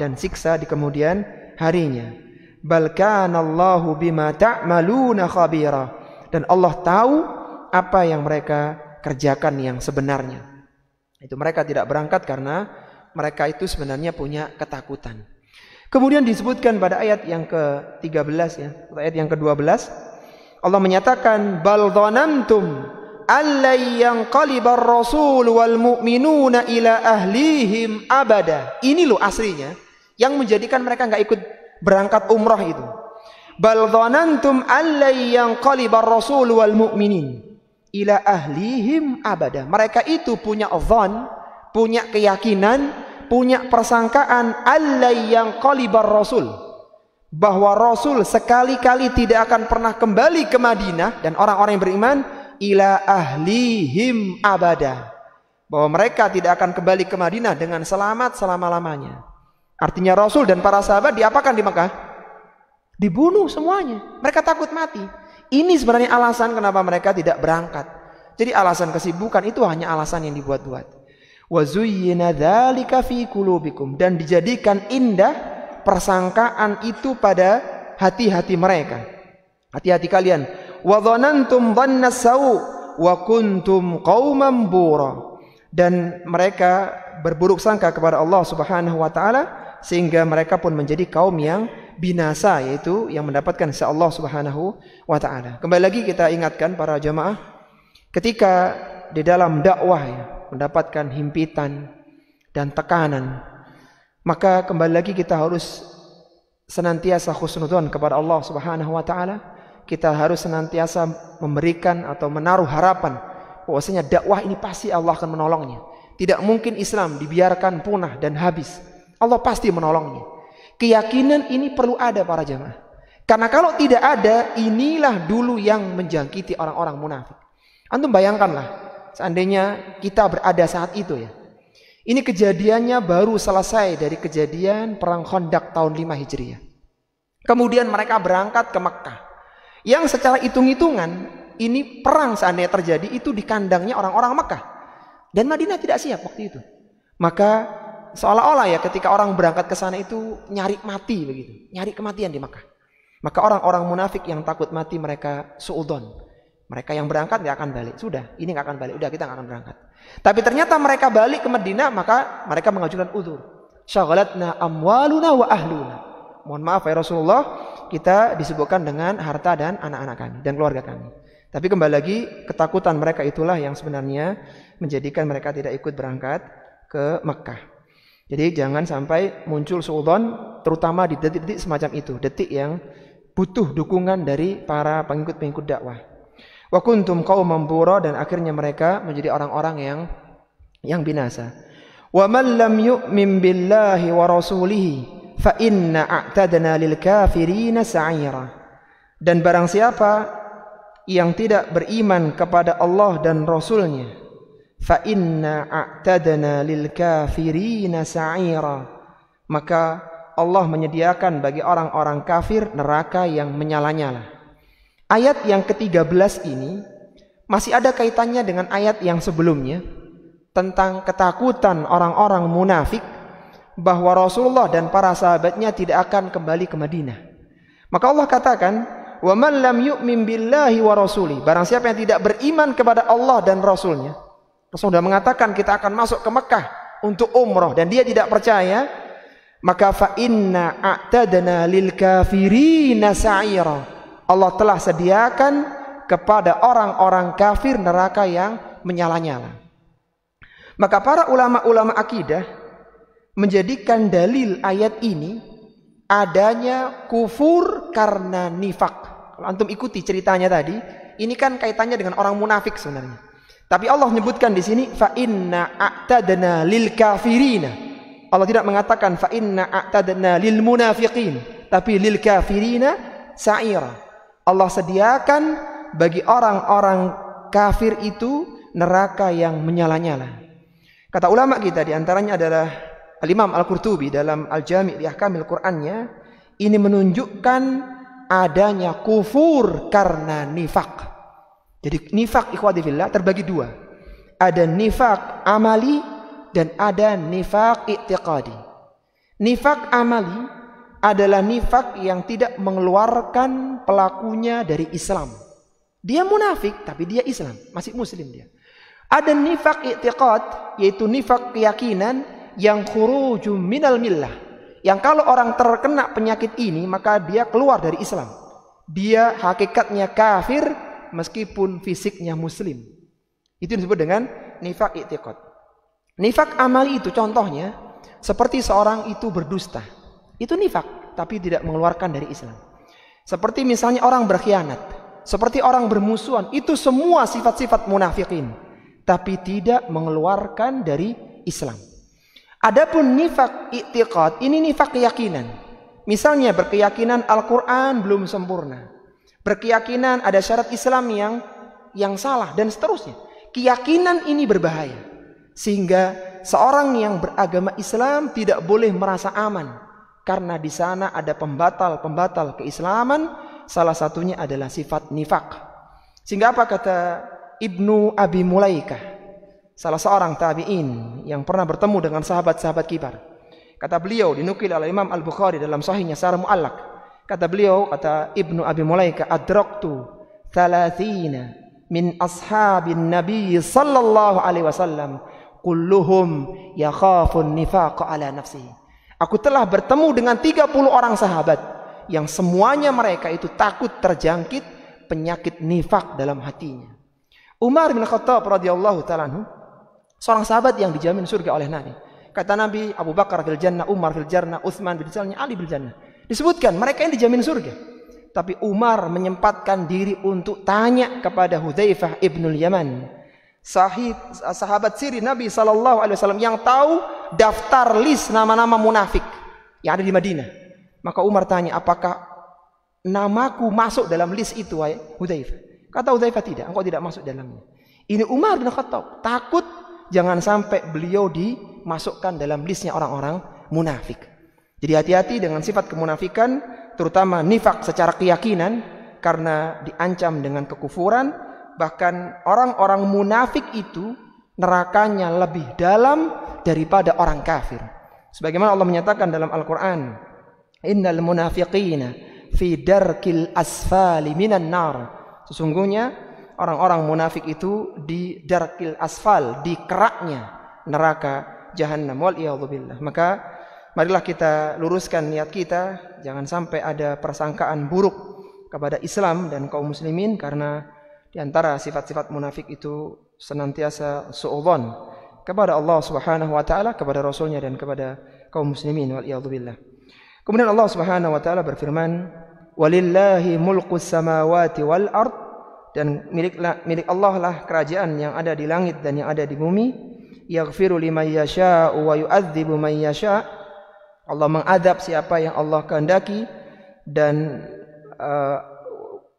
dan siksa di kemudian harinya. Bal kanallahu bima ta'maluna khabira. Dan Allah tahu apa yang mereka kerjakan yang sebenarnya. Itu mereka tidak berangkat karena mereka itu sebenarnya punya ketakutan. Kemudian disebutkan pada ayat yang ke-13 ya, ayat yang ke-12 Allah menyatakan bal dhanantum allay yanqalibar rasul wal mu'minuna ila ahlihim abada. Ini loh aslinya yang menjadikan mereka enggak ikut berangkat umrah itu. Bal dhanantum allay yanqalibar rasul wal mu'minin ila ahlihim abada. Mereka itu punya dhan, punya keyakinan, punya persangkaan allay yanqalibar rasul, bahwa Rasul sekali-kali tidak akan pernah kembali ke Madinah dan orang-orang yang beriman ila ahlihim abada, bahwa mereka tidak akan kembali ke Madinah dengan selamat selama-lamanya. Artinya Rasul dan para sahabat diapakan di Mekah? Dibunuh semuanya. Mereka takut mati. Ini sebenarnya alasan kenapa mereka tidak berangkat. Jadi alasan kesibukan itu hanya alasan yang dibuat-buat. Wa zuyyina dzalika fi qulubikum, dan dijadikan indah persangkaan itu pada hati-hati mereka, hati-hati kalian. Wa dhanantum dhanna sau wa kuntum qauman bura, dan mereka berburuk sangka kepada Allah Subhanahu wa taala sehingga mereka pun menjadi kaum yang binasa, yaitu yang mendapatkan siksa Allah Subhanahu wa taala. Kembali lagi kita ingatkan para jamaah, ketika di dalam dakwah ya, mendapatkan himpitan dan tekanan, maka kembali lagi kita harus senantiasa husnudzon kepada Allah Subhanahu wa taala. Kita harus senantiasa memberikan atau menaruh harapan bahwasanya dakwah ini pasti Allah akan menolongnya. Tidak mungkin Islam dibiarkan punah dan habis. Allah pasti menolongnya. Keyakinan ini perlu ada para jamaah. Karena kalau tidak ada, inilah dulu yang menjangkiti orang-orang munafik. Antum bayangkanlah, seandainya kita berada saat itu ya. Ini kejadiannya baru selesai dari kejadian perang Khandaq tahun 5 Hijriah. Kemudian mereka berangkat ke Mekkah. Yang secara hitung-hitungan ini perang seandainya terjadi itu di kandangnya orang-orang Mekkah. Dan Madinah tidak siap waktu itu. Maka seolah-olah ya ketika orang berangkat ke sana itu nyari mati begitu, nyari kematian di Mekkah. Maka orang-orang munafik yang takut mati mereka suudzon. Mereka yang berangkat nggak akan balik. Sudah, ini nggak akan balik. Udah, kita nggak akan berangkat. Tapi ternyata mereka balik ke Madinah, maka mereka mengajukan uzur. Syaghalatna amwaluna wa ahluna. Mohon maaf ya Rasulullah, kita disibukkan dengan harta dan anak-anak kami dan keluarga kami. Tapi kembali lagi, ketakutan mereka itulah yang sebenarnya menjadikan mereka tidak ikut berangkat ke Mekkah. Jadi jangan sampai muncul suudzon, terutama di detik-detik semacam itu, detik yang butuh dukungan dari para pengikut-pengikut dakwah. Wa kuntum qauman bura, dan akhirnya mereka menjadi orang-orang yang binasa. Wa man lam yu'min billahi wa rasulihi fa inna a'tadna lil kafirina sa'ira. Dan barang siapa yang tidak beriman kepada Allah dan Rasulnya, fa inna a'tadna lil kafirina sa'ira, maka Allah menyediakan bagi orang-orang kafir neraka yang menyala-nyala. Ayat yang ke-13 ini masih ada kaitannya dengan ayat yang sebelumnya tentang ketakutan orang-orang munafik bahwa Rasulullah dan para sahabatnya tidak akan kembali ke Madinah. Maka Allah katakan, "Wa man lam yu'min billahi wa rasuli." Barang siapa yang tidak beriman kepada Allah dan Rasulnya. Rasul sudah mengatakan kita akan masuk ke Mekah untuk umrah dan dia tidak percaya, maka fa inna a'tadna lil kafirina sa'ira. Allah telah sediakan kepada orang-orang kafir neraka yang menyala-nyala. Maka para ulama-ulama akidah menjadikan dalil ayat ini adanya kufur karena nifak. Kalau antum ikuti ceritanya tadi, ini kan kaitannya dengan orang munafik sebenarnya. Tapi Allah menyebutkan di sini fa inna a'tadna lil kafirina. Allah tidak mengatakan fa inna a'tadna lil munafiqin, tapi lil kafirina sa'ira. Allah sediakan bagi orang-orang kafir itu neraka yang menyala-nyala. Kata ulama kita di antaranya adalah Al-Imam Al-Qurtubi dalam Al-Jami' li Ahkamil Qur'annya, ini menunjukkan adanya kufur karena nifak. Jadi nifak ikhwati fillah terbagi dua. Ada nifak amali dan ada nifak i'tiqadi. Nifak amali adalah nifak yang tidak mengeluarkan pelakunya dari Islam. Dia munafik tapi dia Islam, masih muslim dia. Ada nifak i'tiqad, yaitu nifak keyakinan yang khurujum minal millah. Yang kalau orang terkena penyakit ini maka dia keluar dari Islam. Dia hakikatnya kafir meskipun fisiknya muslim. Itu disebut dengan nifak i'tiqad. Nifak amali itu contohnya seperti seorang itu berdusta. Itu nifak tapi tidak mengeluarkan dari Islam. Seperti misalnya orang berkhianat, seperti orang bermusuhan, itu semua sifat-sifat munafikin, tapi tidak mengeluarkan dari Islam. Adapun nifak i'tiqad, ini nifak keyakinan. Misalnya berkeyakinan Al-Quran belum sempurna, berkeyakinan ada syarat Islam yang salah dan seterusnya. Keyakinan ini berbahaya, sehingga seorang yang beragama Islam tidak boleh merasa aman, karena di sana ada pembatal-pembatal keislaman. Salah satunya adalah sifat nifak. Sehingga apa kata Ibnu Abi Mulaikah, salah seorang tabi'in yang pernah bertemu dengan sahabat-sahabat kibar. Kata beliau, dinukil oleh Imam Al-Bukhari dalam sahihnya Syarh Mu'allaq. Kata beliau, kata Ibnu Abi Mulaikah, adraktu 30 min ashabin Nabi sallallahu alaihi wasallam kulluhum yakhafun nifaqa ala nafsihi. Aku telah bertemu dengan 30 orang sahabat yang semuanya mereka itu takut terjangkit penyakit nifak dalam hatinya. Umar bin Khattab radhiyallahu ta'ala anhu, seorang sahabat yang dijamin surga oleh Nabi. Kata Nabi, Abu Bakar fil jannah, Umar fil jannah, Utsman fil jannah, Ali fil jannah. Disebutkan mereka yang dijamin surga. Tapi Umar menyempatkan diri untuk tanya kepada Hudzaifah ibnul Yaman, sahabat siri Nabi sallallahu alaihi wasallam yang tahu daftar list nama-nama munafik yang ada di Madinah. Maka Umar tanya, apakah namaku masuk dalam list itu, wahai Hudzaifah? Kata Hudzaifah, tidak, engkau tidak masuk dalamnya. Ini Umar bin Khattab takut jangan sampai beliau dimasukkan dalam listnya orang-orang munafik. Jadi hati-hati dengan sifat kemunafikan, terutama nifak secara keyakinan, karena diancam dengan kekufuran. Bahkan orang-orang munafik itu nerakanya lebih dalam daripada orang kafir. Sebagaimana Allah menyatakan dalam Al-Quran, innal munafiqina fi darkil asfali minan nar. Sesungguhnya orang-orang munafik itu di darkil asfal, di keraknya neraka jahannam, wal iyadzubillah. Maka marilah kita luruskan niat kita, jangan sampai ada persangkaan buruk kepada Islam dan kaum muslimin, karena di antara sifat-sifat munafik itu senantiasa suudzon kepada Allah Subhanahu wa taala, kepada Rasulnya dan kepada kaum muslimin, wal iyadzubillah. Kemudian Allah Subhanahu wa taala berfirman, walillahi mulkus samawati wal ard, dan milik Allah lah kerajaan yang ada di langit dan yang ada di bumi. Yaghfiru liman yasha'u wa yu'adzibu man yasha'. Allah mengadab siapa yang Allah kehendaki, dan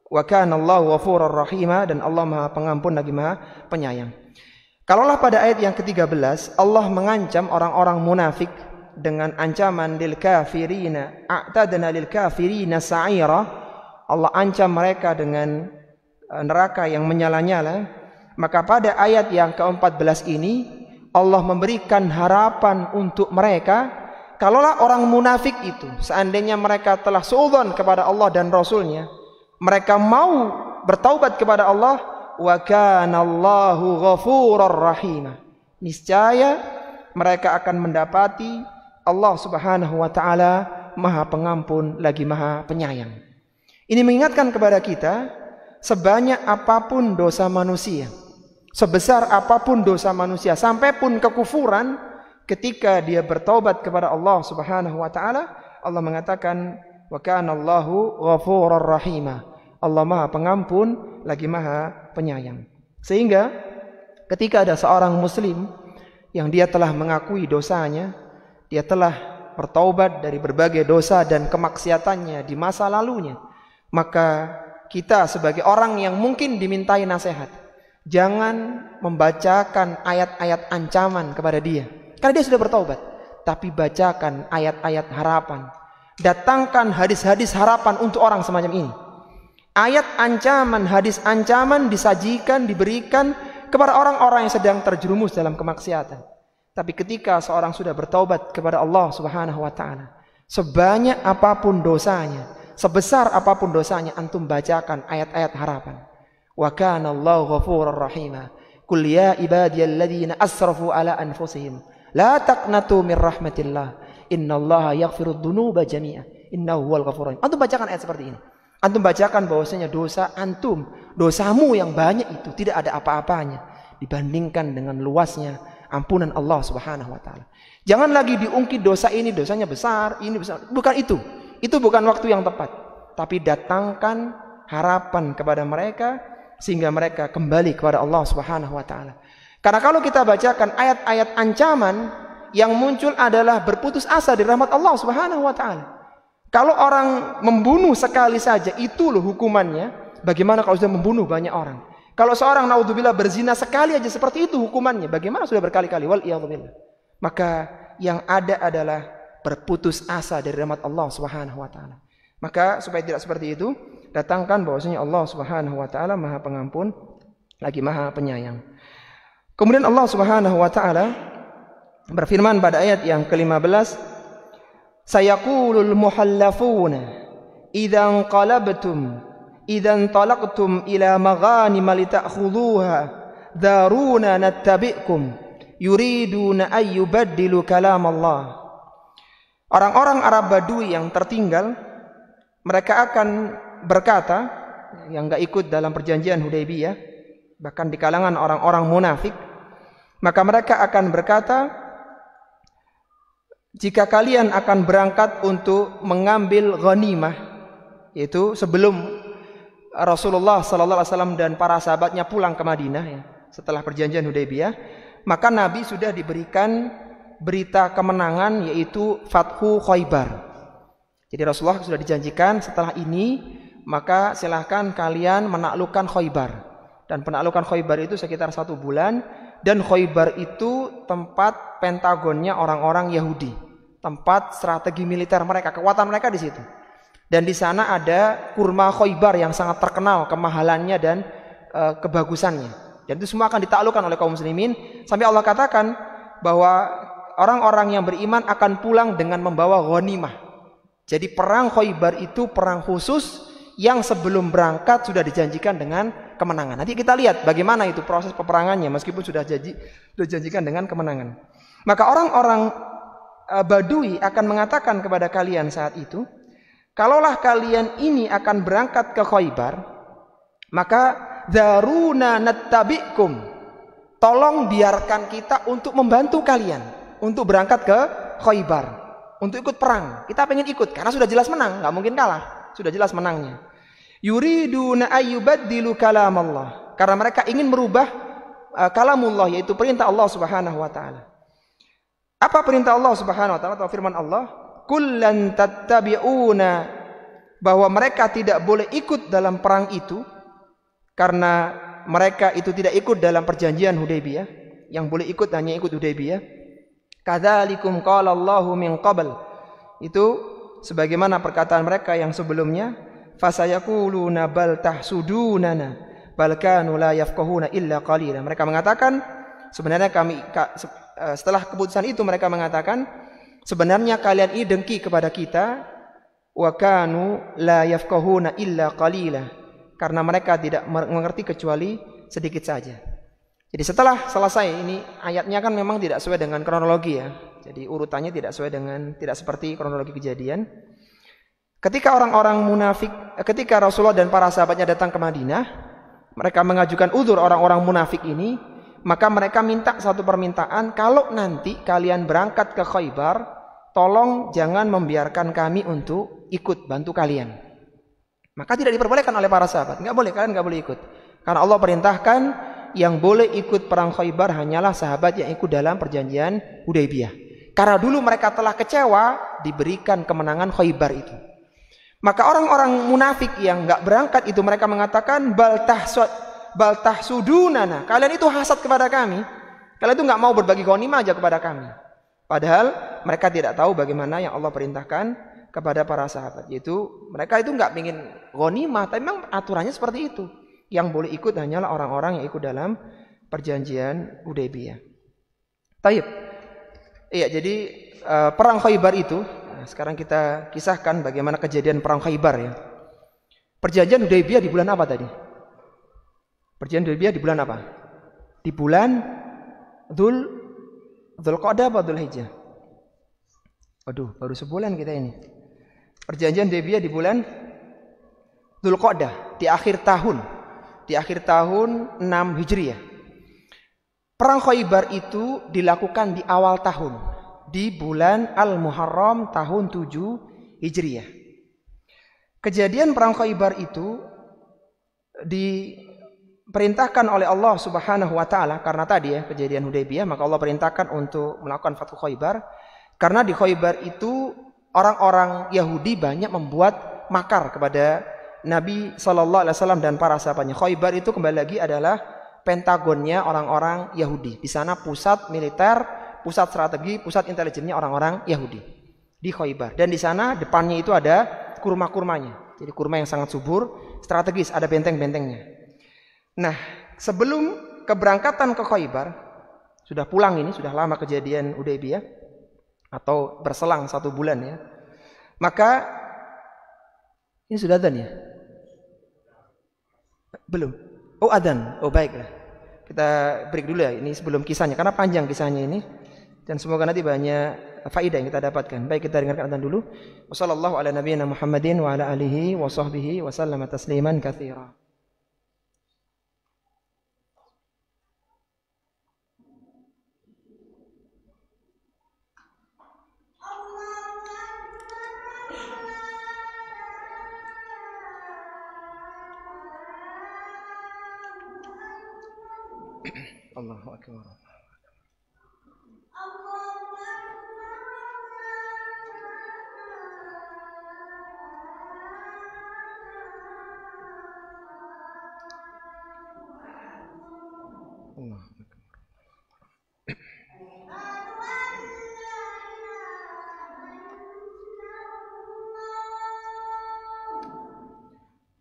wa kana Allahu ghafurur rahima, dan Allah Maha Pengampun lagi Maha Penyayang. Kalaulah pada ayat yang ke-13 Allah mengancam orang-orang munafik dengan ancaman lil kafirina, a'tadna lil kafirina sa'ira. Allah ancam mereka dengan neraka yang menyala-nyala. Maka pada ayat yang ke-14 ini Allah memberikan harapan untuk mereka, kalaulah orang munafik itu seandainya mereka telah suudzon kepada Allah dan Rasulnya, mereka mau bertaubat kepada Allah, wa kana Allahu ghafurur rahim, niscaya mereka akan mendapati Allah Subhanahu wa taala Maha Pengampun lagi Maha Penyayang. Ini mengingatkan kepada kita, sebanyak apapun dosa manusia, sebesar apapun dosa manusia, sampai pun kekufuran, ketika dia bertaubat kepada Allah Subhanahu wa taala, Allah mengatakan wa kana Allahu ghafurur rahim. Allah Maha Pengampun lagi Maha Penyayang. Sehingga ketika ada seorang muslim yang dia telah mengakui dosanya, dia telah bertaubat dari berbagai dosa dan kemaksiatannya di masa lalunya, maka kita sebagai orang yang mungkin dimintai nasihat, jangan membacakan ayat-ayat ancaman kepada dia, karena dia sudah bertaubat. Tapi bacakan ayat-ayat harapan. Datangkan hadis-hadis harapan untuk orang semacam ini. Ayat ancaman, hadis ancaman disajikan, diberikan kepada orang-orang yang sedang terjerumus dalam kemaksiatan. Tapi ketika seorang sudah bertaubat kepada Allah Subhanahu wa taala, sebanyak apapun dosanya, sebesar apapun dosanya, antum bacakan ayat-ayat harapan. Wa kana Allahu ghafurur rahim. Qul ya ibadiyalladzina asrafu ala anfusihim la taqnatu mir rahmatillah. Innallaha yaghfirudz dzunuba jami'a. Innahu huwal ghafurur rahim. Antum bacakan ayat seperti ini. Antum bacakan bahwasanya dosa antum, dosamu yang banyak itu tidak ada apa-apanya dibandingkan dengan luasnya ampunan Allah Subhanahu wa taala. Jangan lagi diungkit dosa ini dosanya besar, ini besar. Bukan itu. Itu bukan waktu yang tepat. Tapi datangkan harapan kepada mereka sehingga mereka kembali kepada Allah Subhanahu wa taala. Karena kalau kita bacakan ayat-ayat ancaman, yang muncul adalah berputus asa dari rahmat Allah Subhanahu wa taala. Kalau orang membunuh sekali saja, itu loh hukumannya. Bagaimana kalau sudah membunuh banyak orang? Kalau seorang naudzubillah berzina sekali aja seperti itu hukumannya, bagaimana sudah berkali-kali? Wal iyadzubillah. Maka yang ada adalah berputus asa dari rahmat Allah Subhanahu wa taala. Maka supaya tidak seperti itu, datangkan bahwasanya Allah Subhanahu wa taala Maha Pengampun lagi Maha Penyayang. Kemudian Allah Subhanahu wa taala berfirman pada ayat yang ke-15, sayaqulul muhallafuna idzan qalabtum idzan talaqtum ila maghanim lita'khudhuha dharuna nattabi'kum yuriduna ay yubaddilu kalam Allah. Orang-orang Arab Badui yang tertinggal, mereka akan berkata, yang enggak ikut dalam perjanjian Hudaybiyah, bahkan di kalangan orang-orang munafik, maka mereka akan berkata, jika kalian akan berangkat untuk mengambil ghanimah, yaitu sebelum Rasulullah sallallahu alaihi wasallam dan para sahabatnya pulang ke Madinah ya, setelah perjanjian Hudaybiyah, maka Nabi sudah diberikan berita kemenangan, yaitu Fathu Khaybar. Jadi Rasulullah sudah dijanjikan setelah ini maka silahkan kalian menaklukkan Khaybar. Dan penaklukan Khaybar itu sekitar 1 bulan, dan Khaybar itu tempat pentagonnya orang-orang Yahudi. Tempat strategi militer mereka, kekuatan mereka di situ. Dan di sana ada kurma Khaybar yang sangat terkenal kemahalannya dan kebagusannya. Dan itu semua akan ditaklukkan oleh kaum muslimin, sampai Allah katakan bahwa orang-orang yang beriman akan pulang dengan membawa ghanimah. Jadi perang Khaybar itu perang khusus yang sebelum berangkat sudah dijanjikan dengan kemenangan. Nanti kita lihat bagaimana itu proses peperangannya, meskipun sudah dijanjikan dengan kemenangan. Maka orang-orang Badui akan mengatakan kepada kalian saat itu, kalaulah kalian ini akan berangkat ke Khaybar, maka daruna nattabi'kum, tolong biarkan kita untuk membantu kalian untuk berangkat ke Khaybar, untuk ikut perang. Kita pengen ikut karena sudah jelas menang, nggak mungkin kalah, sudah jelas menangnya. Yuriduna ayyubaddilu kalam Allah, karena mereka ingin merubah kalamullah, yaitu perintah Allah Subhanahu wa taala. Apa perintah Allah Subhanahu wa taala atau firman Allah? Kullan tattabi'una, bahwa mereka tidak boleh ikut dalam perang itu karena mereka itu tidak ikut dalam perjanjian Hudaybiyah. Yang boleh ikut hanya ikut Hudaybiyah. Kadzalikum qala Allahu min qabl. Itu sebagaimana perkataan mereka yang sebelumnya, fasayaquluna bal tahsudunana bal kanu la yafqahuna illa qalila. Mereka mengatakan sebenarnya setelah keputusan itu mereka mengatakan sebenarnya kalian ini dengki kepada kita, wa kanu la yafqahuna illa qalila, karena mereka tidak mengerti kecuali sedikit saja. Jadi setelah selesai ini ayatnya kan memang tidak sesuai dengan kronologi ya. Jadi urutannya tidak seperti kronologi kejadian. Ketika orang-orang munafik, ketika Rasulullah dan para sahabatnya datang ke Madinah, mereka mengajukan udzur orang-orang munafik ini, maka mereka minta satu permintaan, kalau nanti kalian berangkat ke Khaybar, tolong jangan membiarkan kami untuk ikut bantu kalian. Maka tidak diperbolehkan oleh para sahabat, kalian nggak boleh ikut. Karena Allah perintahkan yang boleh ikut perang Khaybar hanyalah sahabat yang ikut dalam perjanjian Hudaybiyah. Karena dulu mereka telah kecewa diberikan kemenangan Khaybar itu. Maka orang-orang munafik yang nggak berangkat itu mereka mengatakan bal tahsudunana. Kalian itu hasad kepada kami. Kalian itu nggak mau berbagi ghanimah aja kepada kami. Padahal mereka tidak tahu bagaimana yang Allah perintahkan kepada para sahabat. Yaitu mereka itu nggak ingin ghanimah, tapi memang aturannya seperti itu. Yang boleh ikut hanyalah orang-orang yang ikut dalam perjanjian Hudaybiyah. Taib. Iya, jadi perang Khaybar itu. Sekarang kita kisahkan bagaimana kejadian perang Khaybar ya. Perjanjian Hudaybiyah di bulan apa tadi? Perjanjian Hudaybiyah di bulan apa? Di bulan Dzulqa'dah atau Dzulhijjah? Waduh, baru sebulan kita ini. Perjanjian Hudaybiyah di bulan Dzulqa'dah, di akhir tahun. Di akhir tahun 6 Hijriah. Perang Khaybar itu dilakukan di awal tahun, di bulan Al-Muharram tahun 7 Hijriah. Kejadian perang Khaybar itu diperintahkan oleh Allah Subhanahu wa taala karena tadi ya kejadian Hudaybiyah, maka Allah perintahkan untuk melakukan Fathu Khaybar karena di Khaybar itu orang-orang Yahudi banyak membuat makar kepada Nabi sallallahu alaihi wasallam dan para sahabatnya. Khaybar itu kembali lagi adalah pentagonnya orang-orang Yahudi. Di sana pusat militer, pusat strategi, pusat intelijennya orang-orang Yahudi di Khaybar. Dan di sana depannya itu ada kurma-kurmanya. Jadi kurma yang sangat subur, strategis, ada benteng-bentengnya. Nah, sebelum keberangkatan ke Khaybar, sudah pulang ini, sudah lama kejadian Hudaybiyah atau berselang 1 bulan ya. Maka ini sudah adzan ya? Belum. Oh, adzan. Oh, baiklah. Kita break dulu ya ini sebelum kisahnya karena panjang kisahnya ini. Dan semoga nanti banyak faedah yang kita dapatkan. Baik, kita dengarkan adzan dulu. Wassallallahu ala nabiyyina Muhammadin wa ala alihi wa sahbihi wa sallama tasliman katsira. Allahu akbar. Allah.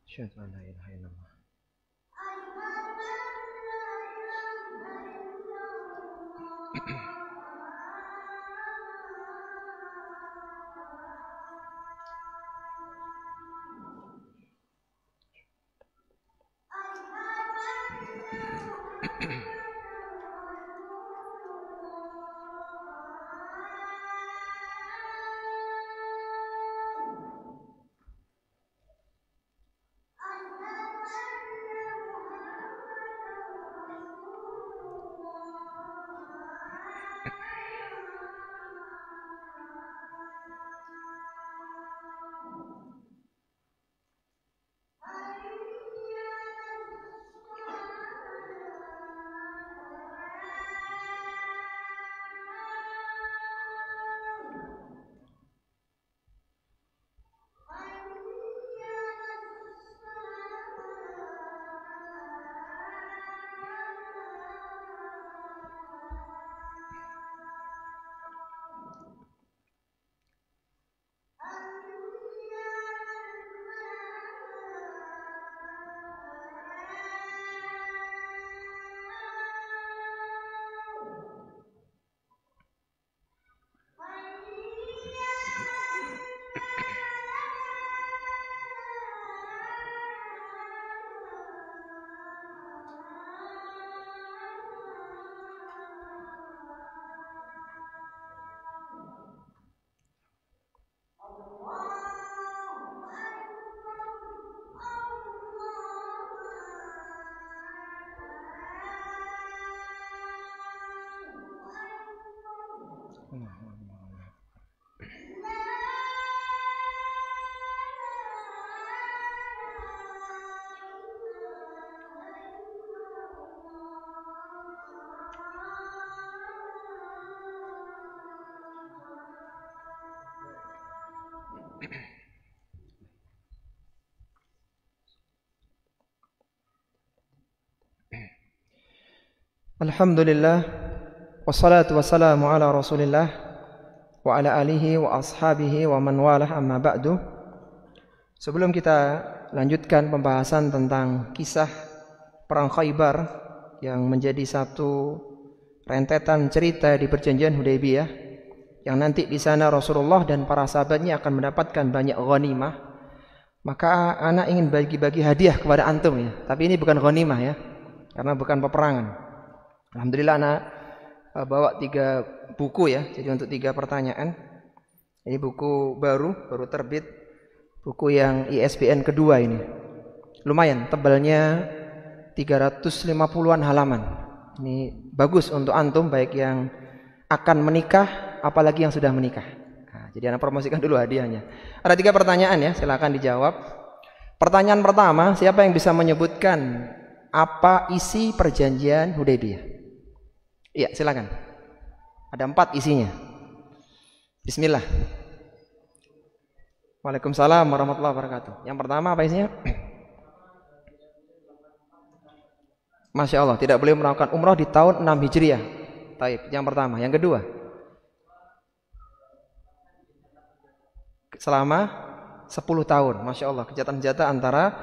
Asyhadu an la ilaha illallah. Alhamdulillah, wassalatu wassalamu ala Rasulillah wa ala alihi wa ashabihi wa man walah, amma ba'du. Sebelum kita lanjutkan pembahasan tentang kisah perang Khaybar yang menjadi satu rentetan cerita di perjanjian Hudaybiyah, yang nanti di sana Rasulullah dan para sahabatnya akan mendapatkan banyak ghanimah, maka anak ingin bagi-bagi hadiah kepada antum ya. Tapi ini bukan ghanimah ya, karena bukan peperangan. Alhamdulillah anak bawa 3 buku ya, jadi untuk 3 pertanyaan. Ini buku baru terbit, buku yang ISBN kedua ini. Lumayan tebalnya 350-an halaman. Ini bagus untuk antum baik yang akan menikah apalagi yang sudah menikah. Nah, jadi anak promosikan dulu hadiahnya. Ada 3 pertanyaan ya, silakan dijawab. Pertanyaan pertama, siapa yang bisa menyebutkan apa isi perjanjian Hudaybiyah? Iya, silakan. Ada 4 isinya. Bismillah. Waalaikumsalam warahmatullahi wabarakatuh. Yang pertama apa isinya? Masya Allah, tidak boleh melakukan umrah di tahun 6 Hijriah. Baik, yang pertama. Yang kedua, selama 10 tahun. Masya Allah, kejahatan senjata antara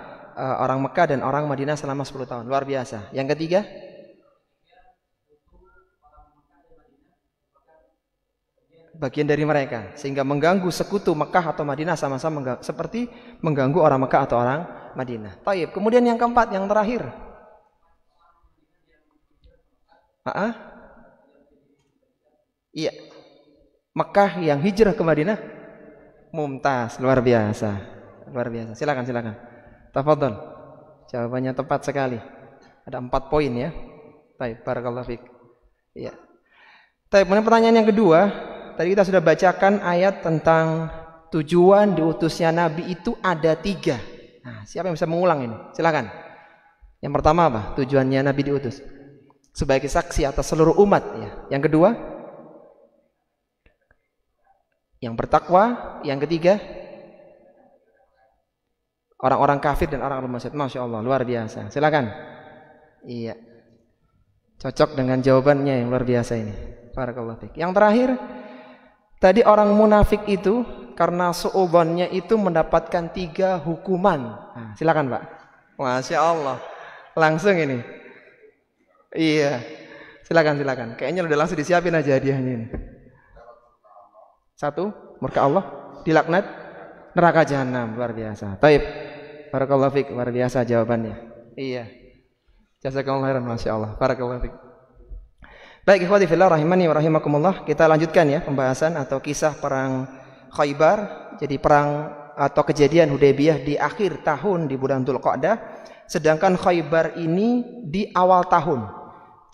orang Mekah dan orang Madinah selama 10 tahun. Luar biasa. Yang ketiga, bagian dari mereka, sehingga mengganggu sekutu Mekah atau Madinah sama-sama seperti mengganggu orang Mekah atau orang Madinah. Taib. Kemudian yang keempat, yang terakhir. Iya. Mekah yang hijrah ke Madinah. Mumtaz, luar biasa. Luar biasa. Silakan. Tafadhol. Jawabannya tepat sekali. Ada 4 poin ya. Taib, barakallahu fiik. Iya. Taib. Kemudian pertanyaan yang kedua. Tadi kita sudah bacakan ayat tentang tujuan diutusnya Nabi itu ada 3. Nah, siapa yang bisa mengulang ini? Silakan. Yang pertama apa? Tujuannya Nabi diutus sebagai saksi atas seluruh umat. Ya. Yang kedua, yang bertakwa. Yang ketiga, orang-orang kafir dan orang-orang musyrik. Masya Allah, luar biasa. Silakan. Iya. Cocok dengan jawabannya yang luar biasa ini. Barakallahu fiik. Yang terakhir, tadi orang munafik itu karena su'udzonnya itu mendapatkan 3 hukuman. Nah, silakan Pak. Masya Allah. Langsung ini. Iya. Silakan. Kayaknya udah langsung disiapin aja hadiahnya ini. 1, murka Allah, dilaknat, neraka jahanam. Luar biasa. Taib. Barakallahu fiik. Luar biasa jawabannya. Iya. Jazakallahu khairan, Masya Allah. Barakallahu fiik. Baik, ikhwati fillah rahimani wa rahimakumullah, kita lanjutkan ya pembahasan atau kisah perang Khaybar. Jadi perang atau kejadian Hudaybiyah di akhir tahun di bulan Dzulqa'dah, sedangkan Khaybar ini di awal tahun.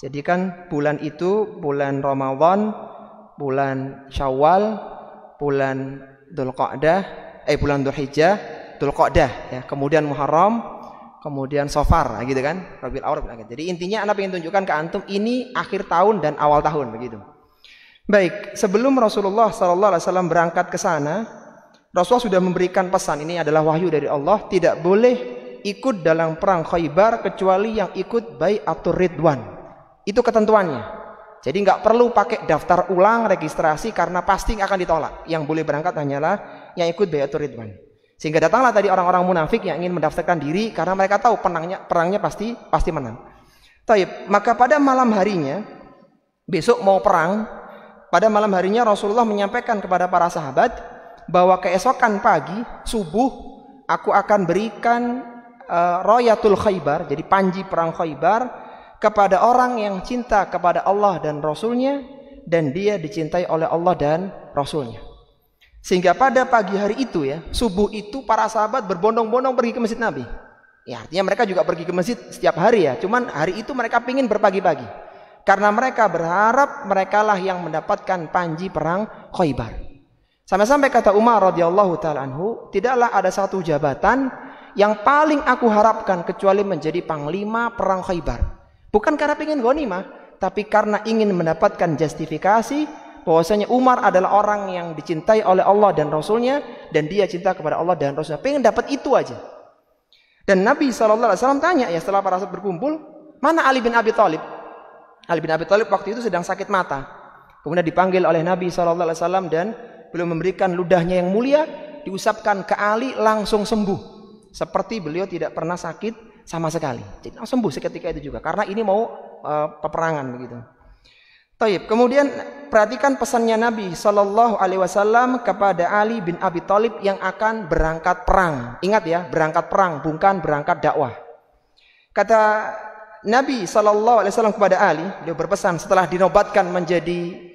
Jadi kan bulan itu bulan Ramadan, bulan Syawal, bulan Dzulqa'dah, bulan Dzulhijjah, Dzulqa'dah ya, kemudian Muharram, kemudian Safar, gitu kan, Rabiul Awwal. Jadi intinya Anda ingin tunjukkan ke antum ini akhir tahun dan awal tahun begitu. Baik, sebelum Rasulullah SAW berangkat ke sana, Rasulullah sudah memberikan pesan, ini adalah wahyu dari Allah, tidak boleh ikut dalam perang Khaybar kecuali yang ikut bai'atur ridwan. Itu ketentuannya. Jadi nggak perlu pakai daftar ulang registrasi karena pasti akan ditolak. Yang boleh berangkat hanyalah yang ikut bai'atur ridwan. Sehingga datanglah tadi orang-orang munafik yang ingin mendaftarkan diri karena mereka tahu perangnya pasti menang. Taib. Maka pada malam harinya, besok mau perang, pada malam harinya Rasulullah menyampaikan kepada para sahabat bahwa keesokan pagi subuh aku akan berikan Rayatul Khaybar, jadi panji perang Khaybar, kepada orang yang cinta kepada Allah dan Rasulnya dan dia dicintai oleh Allah dan Rasulnya. Sehingga pada pagi hari itu ya, subuh itu para sahabat berbondong-bondong pergi ke masjid Nabi. Ya, artinya mereka juga pergi ke masjid setiap hari ya. Cuman hari itu mereka pingin berpagi-pagi. Karena mereka berharap merekalah yang mendapatkan panji perang Khaybar. Sampai-sampai kata Umar radhiyallahu taala anhu, tidaklah ada satu jabatan yang paling aku harapkan kecuali menjadi panglima perang Khaybar. Bukan karena ingin ghanimah, tapi karena ingin mendapatkan justifikasi bahwasanya Umar adalah orang yang dicintai oleh Allah dan Rasulnya, dan dia cinta kepada Allah dan Rasulnya. Pengen dapat itu aja. Dan Nabi SAW tanya ya setelah para sahabat berkumpul, mana Ali bin Abi Thalib? Ali bin Abi Thalib waktu itu sedang sakit mata. Kemudian dipanggil oleh Nabi SAW dan beliau memberikan ludahnya yang mulia, diusapkan ke Ali, langsung sembuh. Seperti beliau tidak pernah sakit sama sekali. Jadi langsung sembuh seketika itu juga. Karena ini mau peperangan begitu. Taib. Kemudian perhatikan pesannya Nabi SAW kepada Ali bin Abi Thalib yang akan berangkat perang. Ingat ya, berangkat perang, bukan berangkat dakwah. Kata Nabi SAW kepada Ali, beliau berpesan setelah dinobatkan menjadi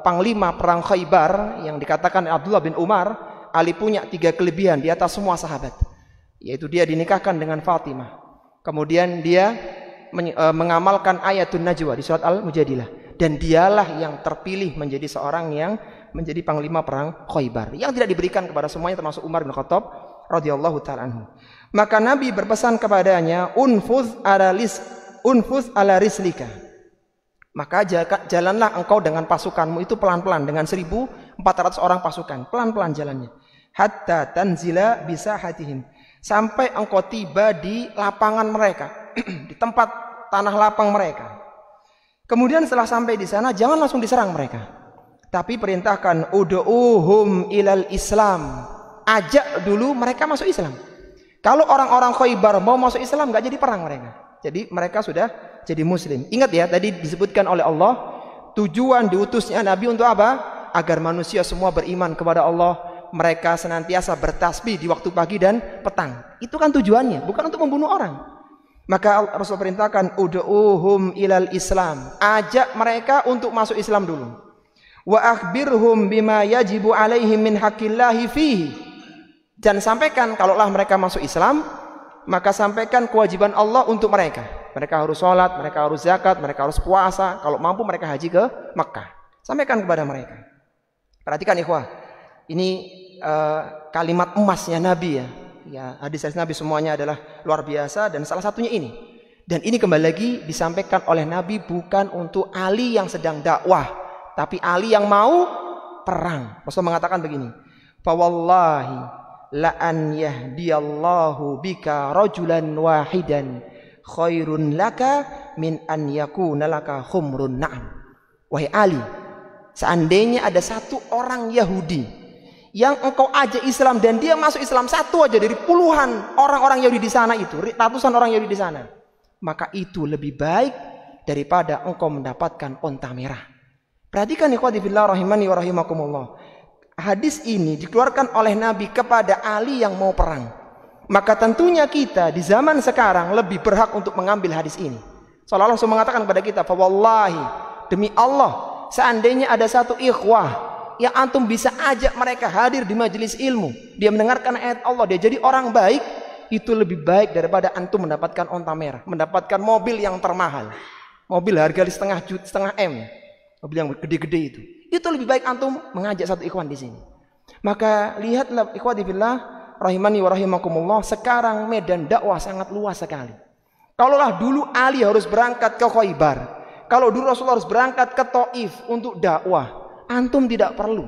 panglima perang Khaybar yang dikatakan Abdullah bin Umar, Ali punya 3 kelebihan di atas semua sahabat, yaitu dia dinikahkan dengan Fatimah, kemudian dia mengamalkan ayatun najwa di surat Al-Mujadilah, dan dialah yang terpilih menjadi seorang yang menjadi panglima perang Khaybar yang tidak diberikan kepada semuanya termasuk Umar bin Khattab radhiyallahu taala anhu. Maka Nabi berpesan kepadanya, unfuz ala rislika. Maka jalanlah engkau dengan pasukanmu itu pelan-pelan, dengan 1.400 orang pasukan, pelan-pelan jalannya. Hatta tanzila bisa hatihim, sampai engkau tiba di lapangan mereka, di tempat tanah lapang mereka. Kemudian setelah sampai di sana, jangan langsung diserang mereka, tapi perintahkan ud'uhum ilal Islam, ajak dulu mereka masuk Islam. Kalau orang-orang Khaybar mau masuk Islam, nggak jadi perang mereka. Jadi mereka sudah jadi muslim. Ingat ya, tadi disebutkan oleh Allah, tujuan diutusnya Nabi untuk apa? Agar manusia semua beriman kepada Allah. Mereka senantiasa bertasbih di waktu pagi dan petang. Itu kan tujuannya, bukan untuk membunuh orang. Maka Rasul perintahkan ud'uhum ilal Islam, ajak mereka untuk masuk Islam dulu. Wa akhbirhum bima yajibu alaihim min haqqillahi fihi. Dan sampaikan kalaulah mereka masuk Islam, maka sampaikan kewajiban Allah untuk mereka. Mereka harus sholat, mereka harus zakat, mereka harus puasa. Kalau mampu mereka haji ke Makkah. Sampaikan kepada mereka. Perhatikan ikhwah, ini kalimat emasnya Nabi ya. Ya, hadis-hadis Nabi semuanya adalah luar biasa, dan salah satunya ini. Dan ini kembali lagi disampaikan oleh Nabi bukan untuk Ali yang sedang dakwah, tapi Ali yang mau perang. Rasul mengatakan begini, fa wallahi la an yahdiyallahu bika rajulan wahidan khairun laka min an yakuna laka khumrun na'am. Wahai Ali, seandainya ada satu orang Yahudi yang engkau ajak Islam dan dia masuk Islam, satu aja dari puluhan orang-orang Yahudi di sana itu, ratusan orang Yahudi di sana, maka itu lebih baik daripada engkau mendapatkan onta merah. Perhatikan ikhwati fillah rahimani wa rahimakumullah. Hadis ini dikeluarkan oleh Nabi kepada Ali yang mau perang. Maka tentunya kita di zaman sekarang lebih berhak untuk mengambil hadis ini. Seolah-olah Rasul mengatakan kepada kita, fa wallahi, demi Allah, seandainya ada satu ikhwah yang antum bisa ajak mereka hadir di majelis ilmu, dia mendengarkan ayat Allah, dia jadi orang baik, itu lebih baik daripada antum mendapatkan onta merah, mendapatkan mobil yang termahal, mobil harga setengah M, mobil yang gede-gede itu. Itu lebih baik antum mengajak satu ikhwan di sini. Maka lihatlah ikhwati fillah rahimani wa rahimakumullah, sekarang medan dakwah sangat luas sekali. Kalaulah dulu Ali harus berangkat ke Khaybar, kalau dulu Rasulullah harus berangkat ke Taif untuk dakwah, antum tidak perlu.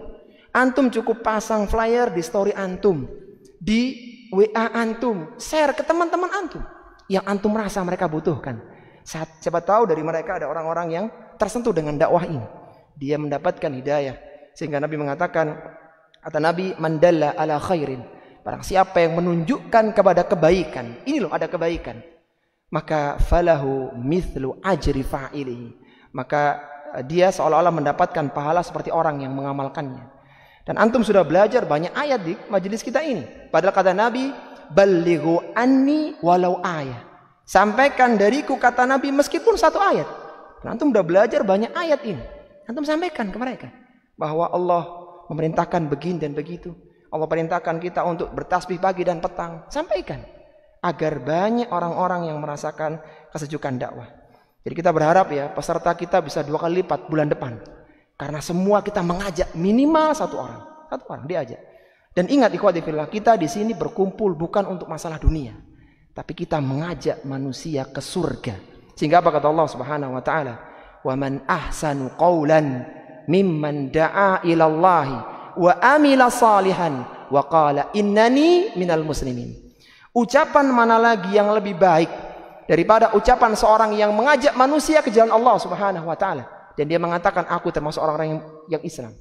Antum cukup pasang flyer di story antum, di WA antum, share ke teman-teman antum yang antum merasa mereka butuhkan. Siapa tahu dari mereka ada orang-orang yang tersentuh dengan dakwah ini, dia mendapatkan hidayah. Sehingga Nabi mengatakan, kata Nabi, mandalla ala khairin, barang siapa yang menunjukkan kepada kebaikan, ini loh ada kebaikan, maka falahu mithlu ajri fa'ilihi, maka dia seolah-olah mendapatkan pahala seperti orang yang mengamalkannya. Dan antum sudah belajar banyak ayat di majelis kita ini. Padahal kata Nabi, ballighu anni walau ayat, sampaikan dariku, kata Nabi, meskipun satu ayat. Dan antum sudah belajar banyak ayat ini, antum sampaikan ke mereka bahwa Allah memerintahkan begini dan begitu. Allah perintahkan kita untuk bertasbih pagi dan petang. Sampaikan agar banyak orang-orang yang merasakan kesejukan dakwah. Jadi kita berharap ya peserta kita bisa 2 kali lipat bulan depan. Karena semua kita mengajak minimal satu orang diajak. Dan ingat ikhwati fillah, kita di sini berkumpul bukan untuk masalah dunia, tapi kita mengajak manusia ke surga. Sehingga apa kata Allah Subhanahu wa taala? Wa man ahsanu qawlan mimman da'a ila Allah wa amila salihan wa qala innani minal muslimin. Ucapan mana lagi yang lebih baik daripada ucapan seorang yang mengajak manusia ke jalan Allah Subhanahu wa taala dan dia mengatakan aku termasuk orang-orang yang Islam.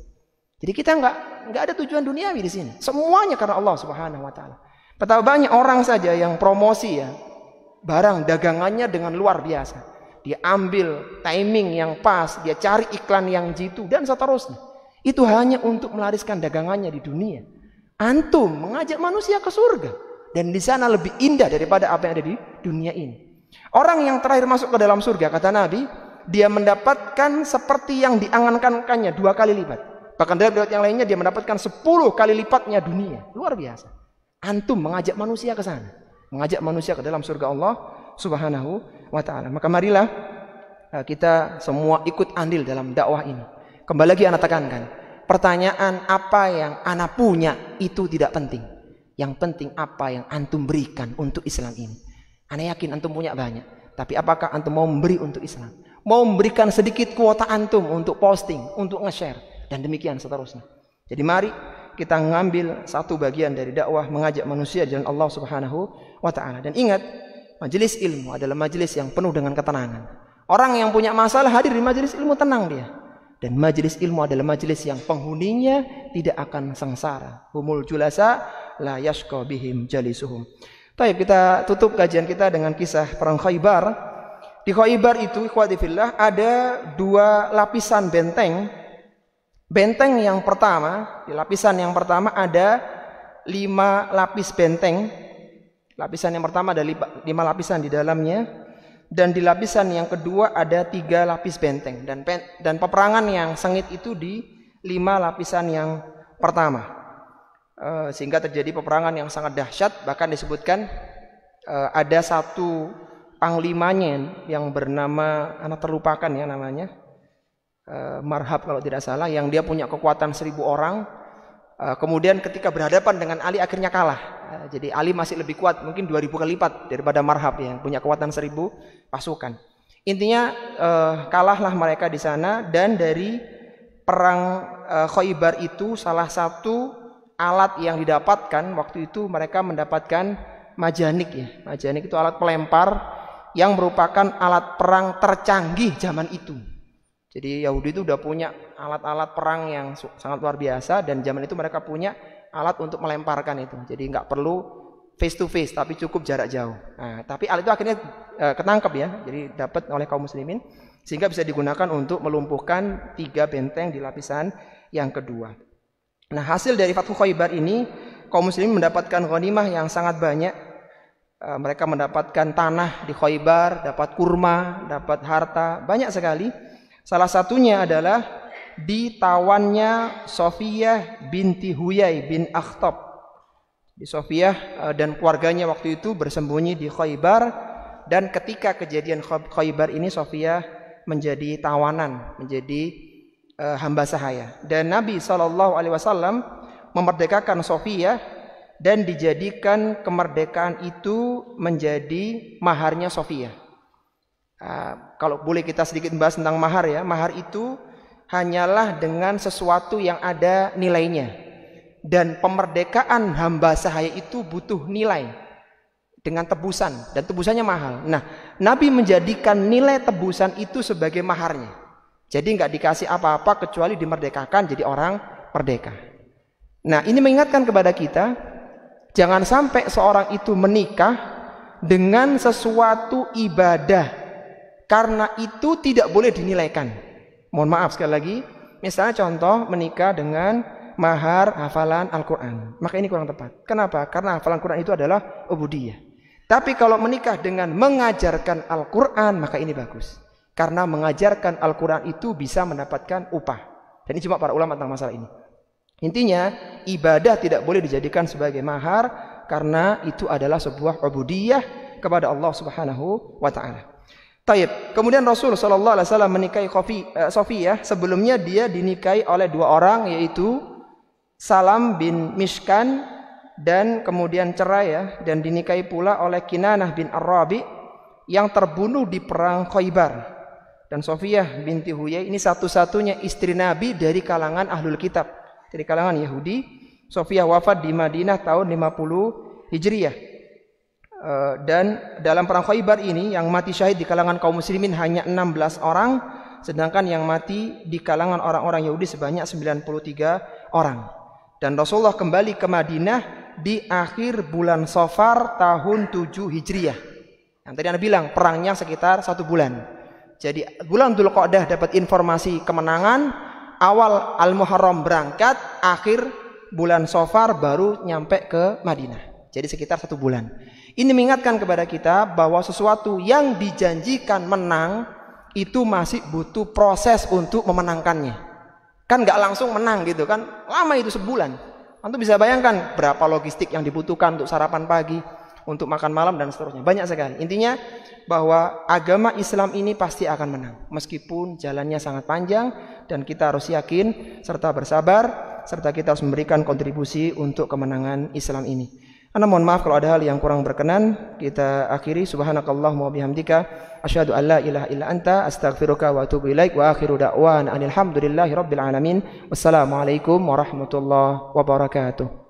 Jadi kita enggak ada tujuan duniawi di sini. Semuanya karena Allah Subhanahu wa taala. Betapa banyak orang saja yang promosi ya barang dagangannya dengan luar biasa. Dia ambil timing yang pas, dia cari iklan yang jitu dan seterusnya. Itu hanya untuk melariskan dagangannya di dunia. Antum mengajak manusia ke surga dan di sana lebih indah daripada apa yang ada di dunia ini. Orang yang terakhir masuk ke dalam surga kata Nabi, dia mendapatkan seperti yang diangan-angankannya 2 kali lipat. Bahkan dalam riwayat yang lainnya dia mendapatkan 10 kali lipatnya dunia. Luar biasa. Antum mengajak manusia ke sana, mengajak manusia ke dalam surga Allah Subhanahu wa taala. Maka marilah kita semua ikut andil dalam dakwah ini. Kembali lagi ana tekankan, pertanyaan apa yang ana punya itu tidak penting. Yang penting apa yang antum berikan untuk Islam ini. Ana yakin antum punya banyak, tapi apakah antum mau memberi untuk Islam? Mau memberikan sedikit kuota antum untuk posting, untuk nge-share dan demikian seterusnya. Jadi mari kita mengambil satu bagian dari dakwah mengajak manusia jalan Allah Subhanahu wa taala. Dan ingat, majelis ilmu adalah majelis yang penuh dengan ketenangan. Orang yang punya masalah hadir di majelis ilmu tenang dia. Dan majelis ilmu adalah majelis yang penghuninya tidak akan sengsara. Humul julasa la yashqa bihim jalisuhum. Baik, kita tutup kajian kita dengan kisah perang Khaybar. Di Khaybar itu ikhwati fillah ada 2 lapisan benteng. Benteng yang pertama, di lapisan yang pertama ada 5 lapis benteng. Lapisan yang pertama ada 5 lapisan di dalamnya. Dan di lapisan yang kedua ada 3 lapis benteng. Dan peperangan yang sengit itu di 5 lapisan yang pertama. Sehingga terjadi peperangan yang sangat dahsyat. Bahkan disebutkan ada satu panglimanya yang bernama, anak terlupakan ya namanya, Marhab kalau tidak salah, yang dia punya kekuatan 1000 orang. Kemudian ketika berhadapan dengan Ali akhirnya kalah. Jadi Ali masih lebih kuat, mungkin 2000 kali lipat daripada Marhab yang punya kekuatan 1000 pasukan. Intinya kalahlah mereka di sana. Dan dari perang Khaybar itu salah satu alat yang didapatkan waktu itu, mereka mendapatkan majanik ya. Majanik itu alat pelempar yang merupakan alat perang tercanggih zaman itu. Jadi Yahudi itu udah punya alat-alat perang yang sangat luar biasa, dan zaman itu mereka punya alat untuk melemparkan itu. Jadi nggak perlu face to face, tapi cukup jarak jauh. Nah, tapi alat itu akhirnya ketangkep ya, jadi dapat oleh kaum muslimin sehingga bisa digunakan untuk melumpuhkan 3 benteng di lapisan yang kedua. Nah, hasil dari Fathu Khaybar ini kaum muslimin mendapatkan ghanimah yang sangat banyak. Mereka mendapatkan tanah di Khaybar, dapat kurma, dapat harta, banyak sekali. Salah satunya adalah ditawannya Sofiyah binti Huyai bin Akhtab. Sofiyah dan keluarganya waktu itu bersembunyi di Khaybar, dan ketika kejadian Khaybar ini Sofiyah menjadi tawanan, menjadi hamba sahaya. Dan Nabi SAW memerdekakan Sofiyah dan dijadikan kemerdekaan itu menjadi maharnya Sofiyah. Kalau boleh kita sedikit membahas tentang mahar ya. Mahar itu hanyalah dengan sesuatu yang ada nilainya. Dan pemerdekaan hamba sahaya itu butuh nilai dengan tebusan, dan tebusannya mahal. Nah, Nabi menjadikan nilai tebusan itu sebagai maharnya. Jadi nggak dikasih apa-apa kecuali dimerdekakan jadi orang merdeka. Nah, ini mengingatkan kepada kita, jangan sampai seorang itu menikah dengan sesuatu ibadah, karena itu tidak boleh dinilaikan. Mohon maaf sekali lagi, misalnya contoh menikah dengan mahar hafalan Al-Quran, maka ini kurang tepat. Kenapa? Karena hafalan Quran itu adalah ubudiyah. Tapi kalau menikah dengan mengajarkan Al-Quran, maka ini bagus. Karena mengajarkan Al-Quran itu bisa mendapatkan upah. Dan ini cuma para ulama tentang masalah ini. Intinya, ibadah tidak boleh dijadikan sebagai mahar, karena itu adalah sebuah ubudiyah kepada Allah Subhanahu wa ta'ala. Taib. Kemudian Rasul sallallahu alaihi wasallam menikahi Sofiyah. Sebelumnya dia dinikahi oleh dua orang, yaitu Salam bin Mishkan, dan kemudian cerai ya, dan dinikahi pula oleh Kinanah bin Ar-Rabi yang terbunuh di perang Khaybar. Dan Sofiyah binti Huyai ini satu-satunya istri Nabi dari kalangan Ahlul Kitab, dari kalangan Yahudi. Sofiyah wafat di Madinah tahun 50 Hijriah. Dan dalam perang Khaybar ini yang mati syahid di kalangan kaum muslimin hanya 16 orang, sedangkan yang mati di kalangan orang-orang Yahudi sebanyak 93 orang. Dan Rasulullah kembali ke Madinah di akhir bulan Safar tahun 7 Hijriah. Yang tadi Anda bilang perangnya sekitar 1 bulan. Jadi bulan Dzulqa'dah dapat informasi kemenangan, awal Al-Muharram berangkat, akhir bulan Safar baru nyampe ke Madinah. Jadi sekitar 1 bulan. Ini mengingatkan kepada kita bahwa sesuatu yang dijanjikan menang itu masih butuh proses untuk memenangkannya. Kan nggak langsung menang gitu kan, lama itu sebulan. Antum bisa bayangkan berapa logistik yang dibutuhkan untuk sarapan pagi, untuk makan malam dan seterusnya. Banyak sekali. Intinya bahwa agama Islam ini pasti akan menang meskipun jalannya sangat panjang, dan kita harus yakin serta bersabar, serta kita harus memberikan kontribusi untuk kemenangan Islam ini. Ana mohon maaf kalau ada hal yang kurang berkenan. Kita akhiri. Subhanakallahumma wa bihamdika asyhadu an la ilaha illa anta astaghfiruka wa atubu ilaik wa akhiru da'wana alhamdulillahi rabbil alamin. Wassalamualaikum warahmatullahi wabarakatuh.